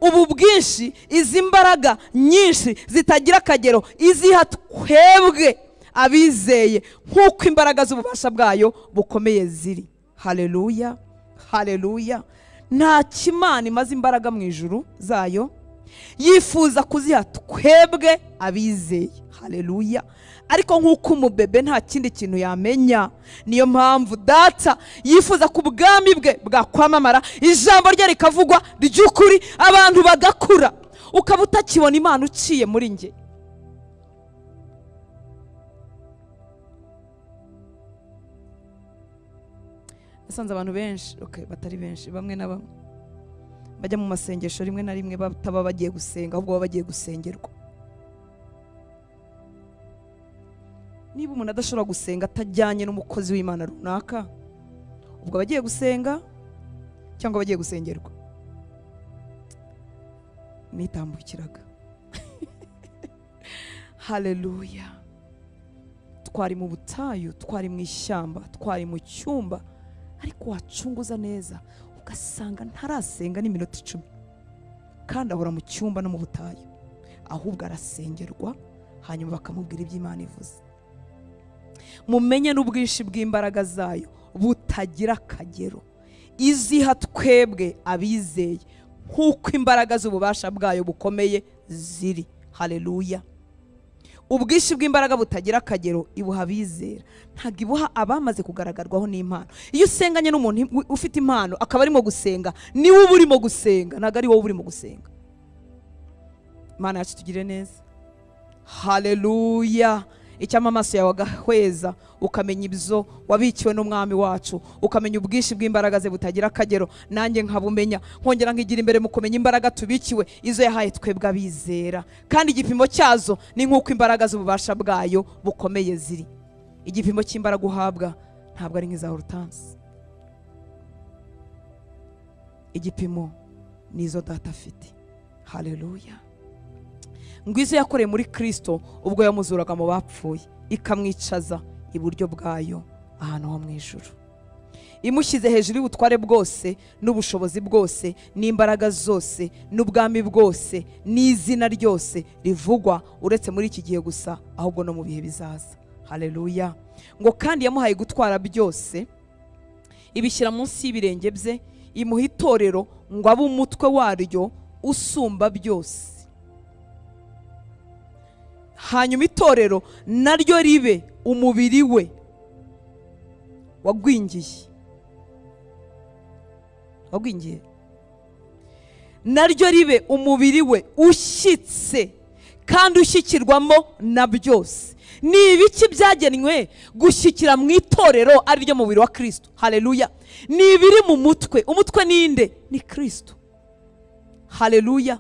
ubu bwinshi, izi mbaraga nyinshi zitagira akagero iziha twebwe abizeye, nk'uko imbaraga z'ububasha bwayo bukomeye ziri. Haleluya, haleluya. Nta kimana imaze imbaraga mu ijuru zayo, yifuza kuziha twebwe abizeye. Haleluya. Ariko nk'uko umubebe nta kindi kintu yamenya, niyo mpamvu data yifuza ku bwami bwe bwakwamamara, ijambo rye rikavugwa ry'ukuri, abantu bagakura, ukaba utakibona Imana uciye muri nge. Nasanze abantu benshi, batari benshi, bamwe na bamwe bajya mu masengesho rimwe na rimwe bataba bagiye gusenga, ahubwo baba bagiye gusengerwa. Niba umuntu adashobora gusenga atajyanye n'umukozi w'Imana runaka, ubwo bagiye gusenga cyangwa bagiye gusengerwa? Nitambukiraga. Haleluya. Twari mu butayu, twari mu ishyamba, twari mu cyumba, ariko wacunguza neza ugasanga ntarasenga n'iminota 10, kandi ahora mu cyumba no mu butayu, ahubwo arasengerwa, hanyuma bakamubwira iby'Imana ivuze. Mumenye n'ubwinshi bw'imbaraga zayo butagira akagero, iziha twebwe abizeye, nk'uko imbaraga z'ububasha bwayo bukomeye ziri. Haleluya. ubwinshi bw'imbaraga butagira akagero ibuha abizera, ntabwo ibuha abamaze kugaragarwaho n'impano. Iyo usenganye n'umuntu ufite impano akaba arimo gusenga, niwe uba urimo gusenga, ntabwo ari wowe urimo gusenga. Imana yacu tugire neza. Haleluya. Icyama amaso yawe agahweza ukamenya ibyo wabikiwe n'umwami wacu, ukamenya ubwinshi bw'imbaraga ze butagira akagero, nanjye nkabumenya, nkongera nkigira imbere mu kumenya imbaraga tubikiwe, izo yahaye twebwe abizera, kandi igipimo cyazo ni nk'uko imbaraga z'ububasha bwayo bukomeye ziri. Igipimo cy'imbaraga uhabwa ntabwo ari nk'iza Hortense, igipimo nizo data afite. Haleluya. Ngwizo yakoreye muri Kristo ubwo yamuzuraga mu bapfuye, ikamwicaza iburyo bwayo ahantu ho mu ijuru, imushyize hejuru y'ubutware bwose n'ubushobozi bwose n'imbaraga zose n'ubwami bwose n'izina ryose rivugwa uretse muri iki gihe gusa, ahubwo no mu bihe bizaza. Haleluya. Ngo kandi yamuhaye gutwara byose, ibishyira munsi y'ibirenge bye, imuha itorero ngo abe umutwe waryo usumba byose. Hanyuma itorero naryo ribe umubiri we wagwingiye, naryo ribe umubiri we ushyitse kandi ushyikirwamo na byose. Ni ibiki byagenwe gushyikira mu itorero ari ryo mubiri wa Kristo? Haleluya. Ni ibiri mu mutwe. Umutwe ninde? Ni Kristo. Haleluya.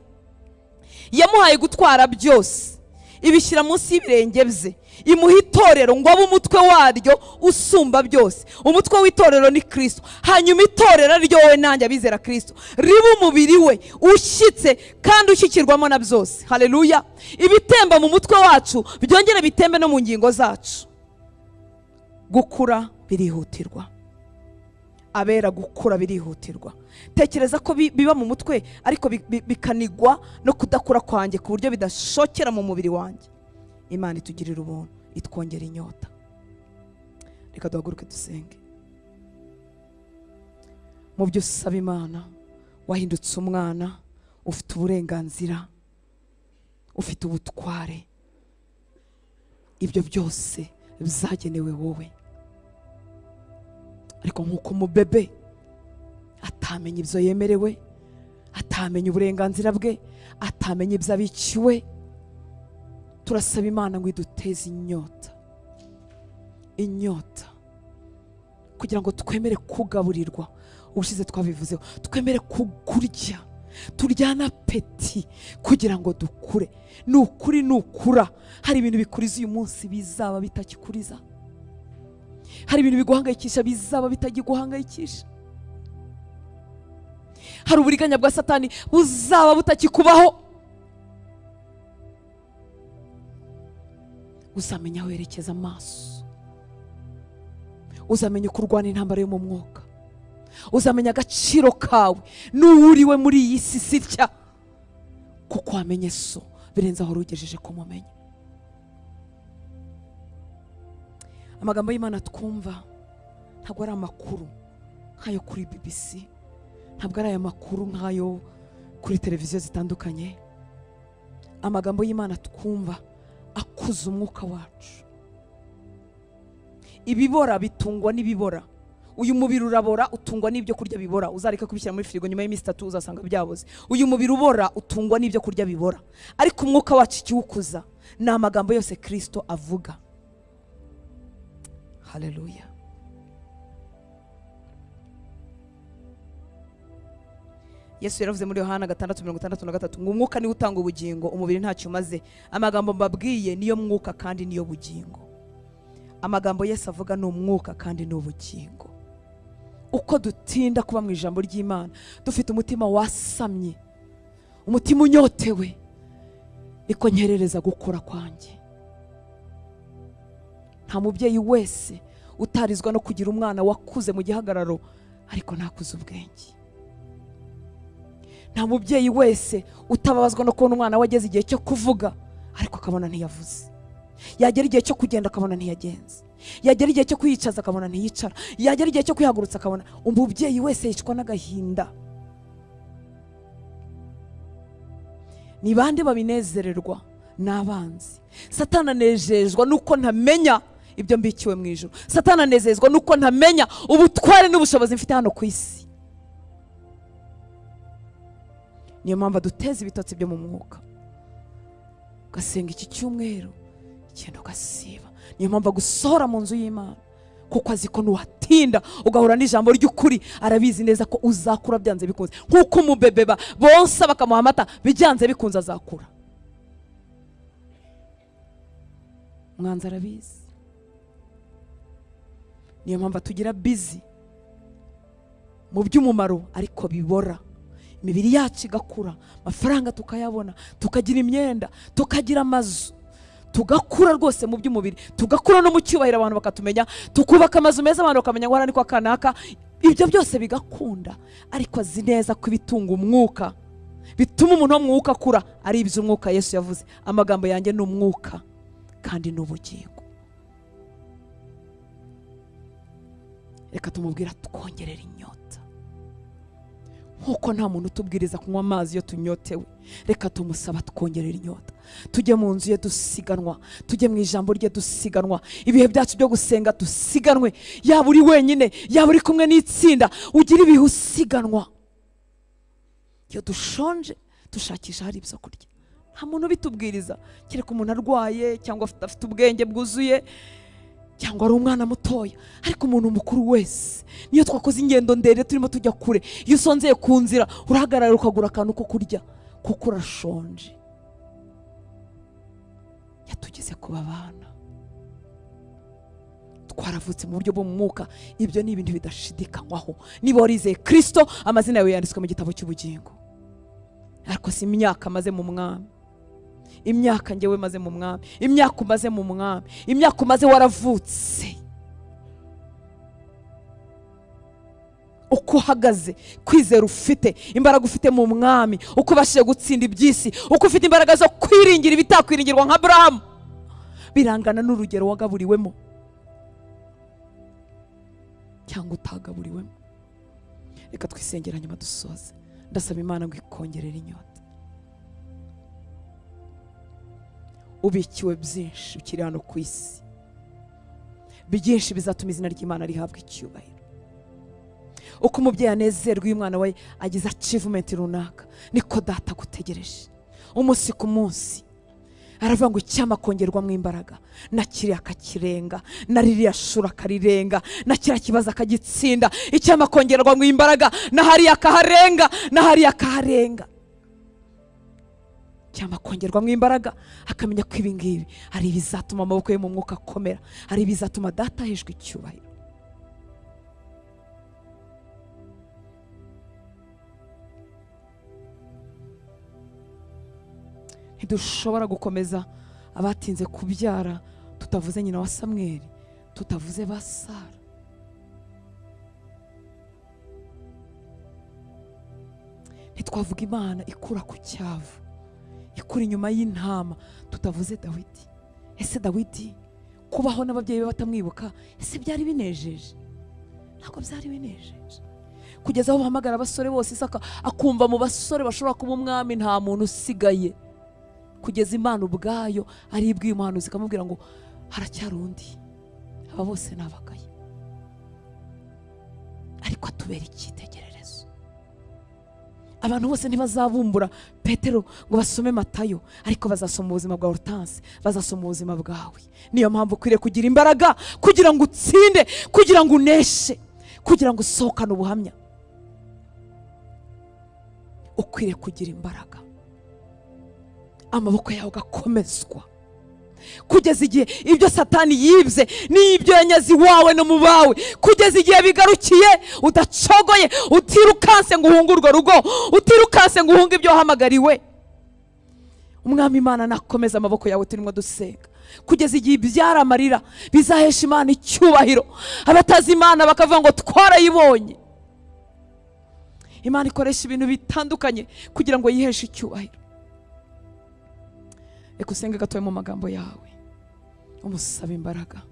Yamuhaye gutwara byose, ibishyira munsi y'ibirenge bye, imuha itorero ngo abe umutwe waryo usumba byose. Umutwe w'itorero ni Kristo. Hanyuma itorero ryo wowe nanjye abizera Kristo ribe umubiri we ushyitse kandi ushyikirwamo na byose. Haleluya. Ibitemba mu mutwe wacu byongere bitembe no mu ngingo zacu. Gukura birihutirwa, abera gukura birihutirwa. Tekereza ko biba mu mutwe ariko bikanigwa no kudakura kwanjye ku buryo bidashokera mu mubiri wanjye. Imana itugirira ubuntu, itwongera inyota. Reka duhaguruke dusenge. Mu byo usaba Imana, wahindutse umwana, ufite uburenganzira, ufite ubutware. Ibyo byose bizagenewe wowe. Ariko nk'uko umubebe atamenya ibyo yemerewe, atamenya uburenganzira bwe, atamenya ibyo abikiwe, turasaba Imana ngo iduteze inyota kugira ngo twemere kugaburirwa. Ubushize twabivuzeho, twemere kurya, turyana apeti kugira ngo dukure. Nukuri nukura, hari ibintu bikuriza uyu munsi bizaba bitakikuriza, hari ibintu biguhangayikisha bizaba bitagiguhangayikisha, hari uburiganya bwa Satani buzaba butakikubaho. Uzamenya aho werekeza amaso, uzamenya uko urwana intambara yo mu mwuka, uzamenya agaciro kawe n'uwuriwe muri iyi si sitya, kuko wamenye so birenze aho urugejeje kumumenya. Amagambo y'Imana twumva ntabwo ari amakuru nk'ayo kuri BBC, ntabwo ari aya makuru nk'ayo kuri televiziyo zitandukanye. Amagambo y'Imana twumva akuza umwuka wacu. Ibibora bitungwa n'ibibora. Uyu mubiri urabora utungwa n'ibyo kurya bibora. Uzareka kubishyira muri firigo nyuma y'iminsi 3 uzasanga byaboze. Uyu mubiri ubora utungwa n'ibyo kurya bibora, ariko umwuka wacu ikiwukuza ni amagambo yose Kristo avuga. Haleluya. Yesu yaravuze muri Yohana 6:63 ngo umwuka niwe utanga ubugingo, umubiri ntacyo umaze. Amagambo mbabwiye niyo mwuka kandi niyo bugingo. Amagambo Yesu avuga ni umwuka kandi ni ubugingo. Uko dutinda kuba mu ijambo ry'Imana, dufite umutima wasamye, umutima unyotewe, niko nkerereza gukura kwanjye. Nta mubyeyi wese utarizwa no kugira umwana wakuze mu gihagararo ariko ntakuze ubwenge. Nta mubyeyi wese utababazwa no kubona umwana wageze igihe cyo kuvuga ariko akabona ntiyavuze. Yagera igihe cyo kugenda akabona ntiyagenze. Yagera igihe cyo kwiyicaza akabona ntiyicara. Yagera igihe cyo kwihagurutsa akabona. Umubyeyi wese yicwa n'agahinda. Ni bande babinezererwa n'abanzi. Satani anejejwe nuko ntamenya ibyo mbikiwe mu ijuru. Satani anezezwa nuko ntamenya ubutware n'ubushobozi mfite hano ku isi. Niyo mpamvu duteze ibitotsi byo mu mwuka, ugasenga iki cyumweru ikintu ugasiba. Niyo mpamvu gusohora mu nzu y'Imana, kuko azi ko nuwatinda ugahura n'ijambo ry'ukuri, arabizi neza ko uzakura byanze bikunze. Nkuko umubebe bonsa bakamuha amata, bijyanze bikunze azakura. Mwanzi arabizi. Niyo mpamvu tugira busy mu by'umumaro ariko bibora. Imibiri yacu igakura, amafaranga tukayabona, tukagira imyenda, tukagira amazu, tugakura rwose mu by'umubiri, tugakura no mu cyubahiro, abantu bakatumenya, tukubaka amazu meza, abantu bakamenya ngo hara niko kanaka. Ibyo byose bigakunda, ariko azi neza ko ibitunga umwuka bituma umuntu wo mwuka akura ari iby'umwuka. Yesu yavuze, amagambo yanjye ni umwuka kandi ni ubugingo. Reka tumubwira twongerera inyota. Nkuko nta muntu utubwiriza kunywa amazi iyo tunyotewe, reka tumusaba twongerera inyota. Tujye mu nzu ye dusiganwa, tujye mu ijambo rye dusiganwa, ibihe byacu byo gusenga dusiganwe. Yaba uri wenyine, yaba uri kumwe n'itsinda, ugira ibihe usiganwa. Iyo dushonje dushakisha hari ibyo kurya. Nta muntu ubitubwiriza, kereka umuntu arwaye cyangwa afite ubwenge bwuzuye cyangwa ari umwana mutoya. Ariko umuntu mukuru wese, niyo twakoze ingendo ndende turimo tujya kure, iyo usonzeye ku nzira urahagarara ukagura akantu ko kurya kuko urashonje. Yatugeze kuba abana, twaravutse mu buryo bwo mu mwuka. Ibyo ni ibintu bidashidikanywaho. Niba warizeye Kristo, amazina yawe yanditswe mu gitabo cy'ubugingo. Ariko si imyaka maze mu mwami, imyaka njyewe maze mu mwami, imyaka umaze mu mwami, imyaka umaze waravutse, uko uhagaze, kwizera ufite, imbaraga ufite mu mwami, uko ubashije gutsinda iby'isi, uko ufite imbaraga zo kwiringira ibitakwiringirwa nka Aburahamu, birangana n'urugero wagaburiwemo cyangwa utagaburiwemo. Reka twisengera nyuma dusoze. Ndasaba Imana ngo ikongerere inyota. Ubikiwe byinshi ukiri hano ku isi, byinshi bizatuma izina ry'Imana rihabwa icyubahiro. Uko umubyeyi anezerwa iyo umwana we agize achievement runaka, niko data gutegereje umunsi ku munsi. Aravuga ngo icyama kongerwamo imbaraga, na kiriya akakirenga, na ririya shura akarirenga, na kiriya kibazo akagitsinda. Icyama kongerwamo imbaraga, na hariya akaharenga, na hariya akaharenga. Cyama kongerwamo imbaraga, akamenya ko ibi ngibi ari ibizatuma amaboko ye mu mwuka akomera, ari ibizatuma data aheshwa icyubahiro. Ntidushobora gukomeza abatinze kubyara tutavuze nyina wa Samweli, tutavuze ba Sara. Ntitwavuga Imana ikura ku cyavu, ikura inyuma y'intama, tutavuze Dawidi. Ese Dawidi kubaho n'ababyeyi be batamwibuka, ese byari binejeje? Ntabwo byari binejeje. Kugeza aho bahamagara abasore bose, Isaka akumva mu basore bashobora kuba umwami nta muntu usigaye. Kugeza Imana ubwayo ari ibwiye umuhanuzi ikamubwira ngo haracyari undi, aba bose nabagaye. Ariko atubera icyitegererezo. Abantu bose ntibazabumbura Petero ngo basome Matayo, ariko bazasoma ubuzima bwa Hortense, bazasoma ubuzima bwawe. Niyo mpamvu ukwiriye kugira imbaraga kugira ngo utsinde, kugira ngo uneshe, kugira ngo usohokane ubuhamya. Ukwiriye kugira imbaraga, amaboko yawe gakomezwa, kugeza igihe ibyo Satani yibye n'ibyo yanyazi wawe no mu bawe, kugeza igihe bigarukiye udacogoye, utirukanse ngo uhunge urwo rugo, utirukanse ngo uhunge ibyo wahamagariwe. Umwami Imana nakomeza amaboko yawe turimo dusenga, kugeza igihe ibyara amarira bizahesha Imana icyubahiro. Abatazi Imana bakavuga ngo twarayibonye. Imana ikoresha ibintu bitandukanye kugira ngo yiheshe icyubahiro. Reka usenge gatoye mu magambo yawe, umusaba imbaraga,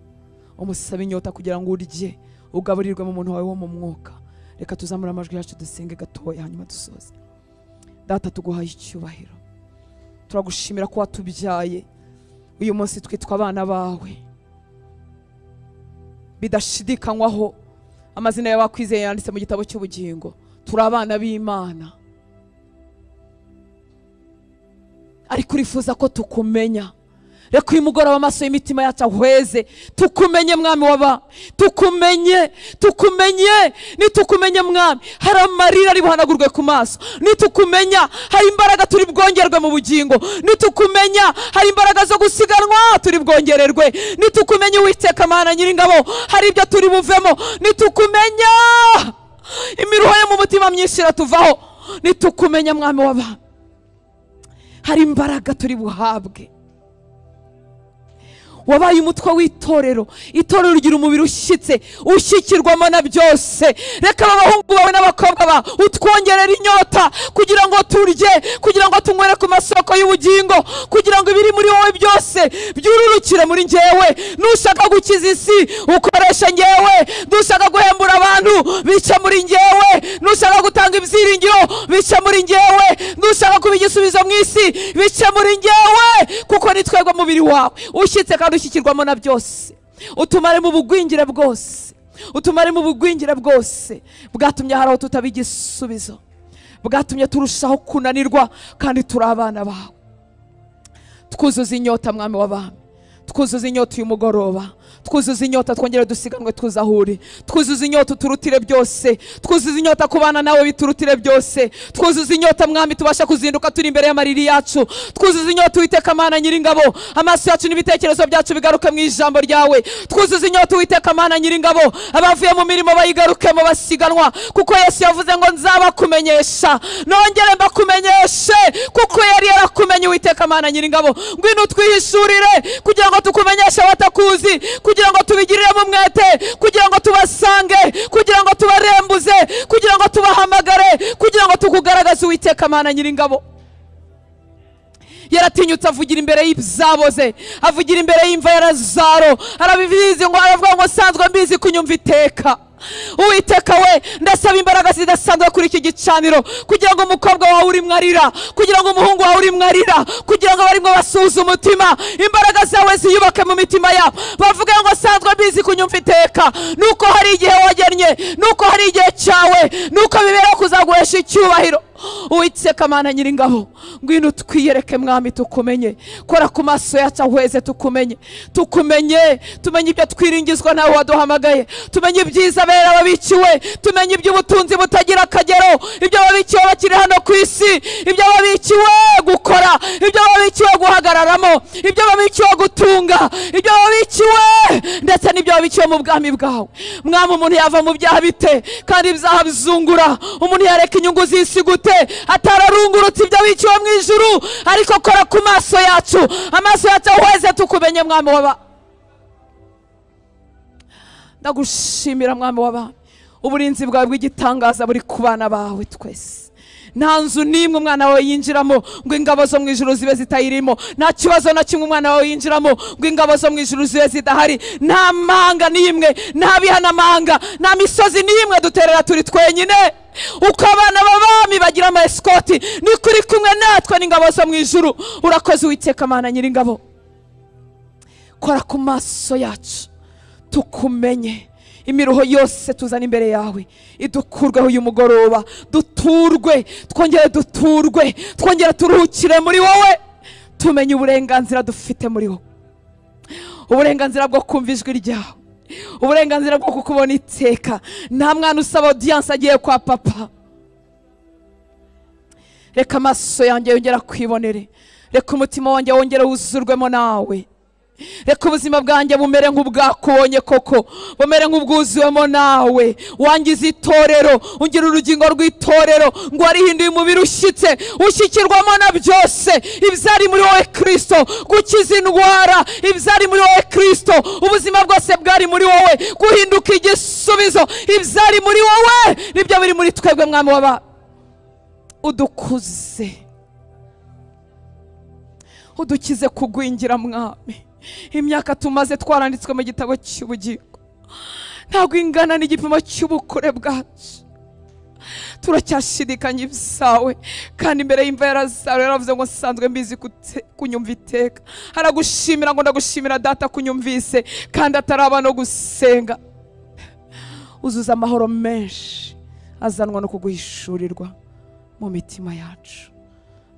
umusaba inyota kugira ngo urye ugaburirwe mu muntu wawe wo mu mwuka. Reka tuzamura amajwi yacu dusenge gatoya hanyuma dusoze. Data tuguhaye icyubahiro, turagushimira ko watubyaye uyu munsi twitwa abana bawe bidashidikanywaho amazina y'abakwizeye yanditse mu gitabo cy'ubugingo turi abana b'Imana ariko urifuza ko tukumenya reka uyu mugoroba amaso y'imitima yacu ahweze tukumenye mwami w'abami tukumenye nitukumenye mwami hari amarira ari buhanagurwe ku maso nitukumenya hari imbaraga turi bwongerwe mu bugingo nitukumenya hari imbaraga zo gusiganwa turi bwongererwe nitukumenya Uwiteka Mana Nyiringabo hari ibyo turi buvemo nitukumenya imiruho yo mu mutima myinshi iratuvaho nitukumenya mwami w'abami hari imbaraga turi buhabwe wabaye umutwe w'itorero itorero rigira umubiri ushyitse ushyikirwamo na byose reka abahungu bawe n'abakobwa ba utwongerera inyota kugira ngo turye kugira ngo tunywere ku masoko y'ubugingo kugira ngo ibiri muri wowe byose byururukire muri njyewe nushaka gukiza isi ukoresha njyewe nushaka guhembura abantu bice muri njyewe nushaka gutanga ibyiringiro bice muri njyewe nushaka kuba igisubizo mu isi bice muri njyewe kuko ni twebwe mubiri wawe ushyitse kandi ushyikirwamo na byose utumare mu bugwingire bwose bwatumye haraho tutaba igisubizo bwatumye turushaho kunanirwa kandi turi abana bawe twuzuza inyota mwami w'abami twuzuza inyota uyu mugoroba twuzuza inyota twongere dusiganwe twuzahuri twuzuza inyota turutire byose twuzuza inyota kubana nawe biturutire byose twuzuza inyota mwami tubasha kuzinduka turi imbere y'amariri yacu twuzuza inyota Uwiteka Mana Nyiringabo amaso yacu n'ibitekerezo byacu bigaruke mu ijambo ryawe twuzuza inyota Uwiteka Mana Nyiringabo abavuye mu mirimo bayigarukemo basiganwa kuko Yesu yavuze ngo nzabakumenyesha nongere mbakumenyeshe kuko yari yarakumenye Uwiteka Mana Nyiringabo ngwino twihishurire kugira ngo tukumenyeshe abatakuzi kugira ngo tubigiriremo umwete kugira ngo tubasange kugira ngo tubarembuze kugira ngo tubahamagare kugira ngo tukugaragaze Uwiteka Mana Nyiringabo yaratinyutse avugira imbere y'ibyaboze avugira imbere y'imva ya Lazaro arabivize ngo aravuga ngo sanzwe mbizi kunyumva iteka Uwiteka we ndasaba imbaraga zidasanzwe kuri iki gicaniro kugira ngo umukobwa wawe uri mwarira kugira ngo umuhungu wawe uri mwarira kugira ngo barimwe basuhuza umutima imbaraga zawe ziyubake mu mitima yabo bavuga ngo sanzwe mbizi kunyumva iteka nuko hari igihe wagennye nuko hari igihe cyawe nuko bibera kuzaguhesha icyubahiro Uwiteka Mana Nyiringabo ngwino twiyereke mwami tukumenye kora ku maso yacu ahweze tumenye tumenye ibyo twiringizwa nawe waduhamagaye tumenye ibyiza bera babikiwe tumenye iby'ubutunzi butagira akagero ibyo babikiwe bakiri hano ku isi ibyo babikiwe gukora ibyo babikiwe guhagararamo ibyo babikiwe gutunga ibyo babikiwe ndetse n'ibyo babikiwe mu bwami bwawe mwami umuntu yava mu byaha bite kandi ibyaha bizungura umuntu yareka inyungu z'isi gute atararungurutse ibyo bikiwe mu ijuru ariko kora ku maso yacu amaso yacu ahweze tukumenye mwami w'abami ndagushimira mwami w'abami uburinzi bwawe bw'igitangaza buri ku bana bawe twese nta nzu n'imwe umwana wawe yinjiramo ngo ingabo zo mu ijuru zibe zitayirimo nta kibazo na kimwe umwana wawe yinjiramo ngo ingabo zo mu ijuru zibe zidahari nta mahanga n'imwe nta bihanamahanga nta misozi n'imwe duterera turi twenyine uko abana b'abami bagira amaeskoti ni kuri kumwe natwe n'ingabo zo mu ijuru urakoze Uwiteka Mana Nyiringabo kora ku maso yacu tukumenye imiruho yose tuzana imbere yawe idukurweho uyu mugoroba duturwe twongere turuhukire muri wowe tumenye uburenganzira dufite muri wowe uburenganzira bwo kumva ijwi ryawe uburenganzira bwo kukubona iteka nta mwana usaba audience agiye kwa papa reka amaso yanjye yongera kwibonere reka umutima wanjye wongere wuzurwemo nawe reka ubuzima bwanjye bumere nk'ubwakubonye koko bumere nk'ubwuzuwemo nawe wangize itorero ungira urugingo rw'itorero ngo warihinduye umubiri ushyitse ushyikirwamo na byose ibyari muri wowe Kristo gukiza indwara ibyari muri wowe Kristo ubuzima bwose bwari muri wowe guhinduka igisubizo ibyari muri wowe nibyo biri muri twebwe mwami w'abami udukize kugwingira mwami imyaka tumaze twaranditswe mu gitabo cy'ubugingo ntabwo ingana n'igipimo cy'ubukure bwacu turacyashidikanya ibyawe, kandi imbere y'imva ya Lazaro yaravuze ngo nsanzwe mbizi kunyumva iteka. Aragushimira ngo ndagushimira data kunyumvise kandi ataraba no gusenga. Uzuza amahoro menshi azanwa no kuguhishurirwa mu mitima yacu.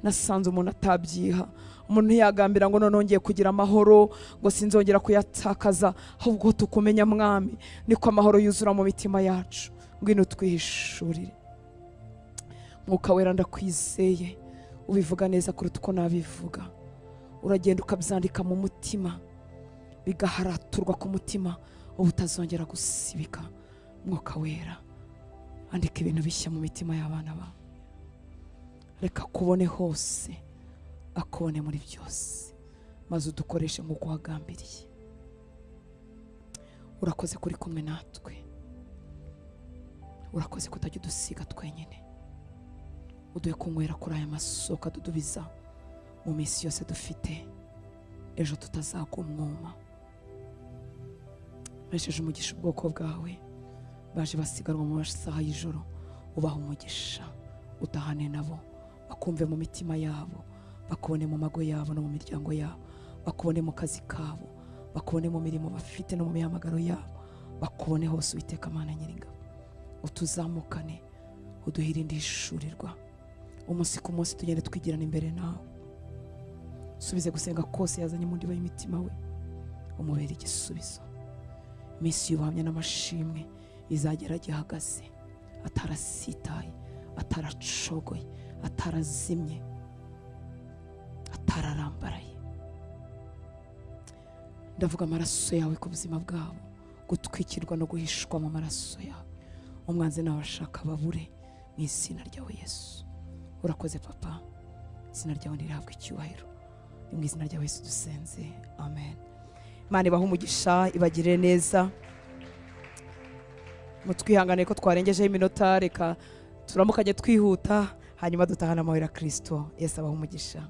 Nasanze umuntu atabyiha, umuntu yagambira ngo nonongeye kugira amahoro ngo sinzongera kuyatakaza, ahubwo tukumenya mwami niko amahoro yuzura mu mitima yacu. Ngwino twihishurire. Mwuka wera ndakwizeye, ubivuga neza kuruta uko nabivuga. Uragenda ukabyandika mu mutima, bigaharaturwa ku mutima, ubu utazongera gusibika. Mwuka wera andika ibintu bishya mu mitima y'abana bawe. Reka kubone hose, akubone muri byose, maze udukoreshe nk'uko wagambiriye. Urakoze kuri kumwe natwe, urakoze kutajya udusiga twenyine. Uduhe kunywera kuri aya masoko adudubiza mu minsi yose dufite, ejo tutazagwa umwuma. Mesheje umugisha ubwoko bwawe baje basiganwa mu masaha y'ijoro, ubaha umugisha, utahane nabo, bakumve mu mitima yabo, bakubone mu mago yabo no mu miryango yabo, bakubone mu kazi kabo, bakubone mu mirimo bafite no mu mihamagaro yabo, bakubone hose Uwiteka Mana Nyiringabo. Utuzamukane, uduhirinde ishurirwa, umunsi ku munsi tugende twigirana imbere nawe. Subize gusenga kose yazanye mu ndiba y'imitima we, umubere igisubizo. Iminsi y'ubuhamya n'amashimwe izagera gihagaze, atarasitaye, ataracogoye, atarazimye, atararambaraye. Ndavuga amaraso yawe ku buzima bwabo, gutwikirwa no guhishwa mu maraso yawe. Umwanzi n'abashaka babure mu izina ryawe Yesu. Urakoze Papa, izina ryawe nirihabwe icyubahiro. Mu izina ryawe Yesu dusenze, amen. Imana ibahe umugisha, ibagirire neza. Mutwihangane ko twarengejeho iminota, reka turamukanye twihuta, hanyuma dutahana amahoro ya Kristo. Yesu abahe umugisha.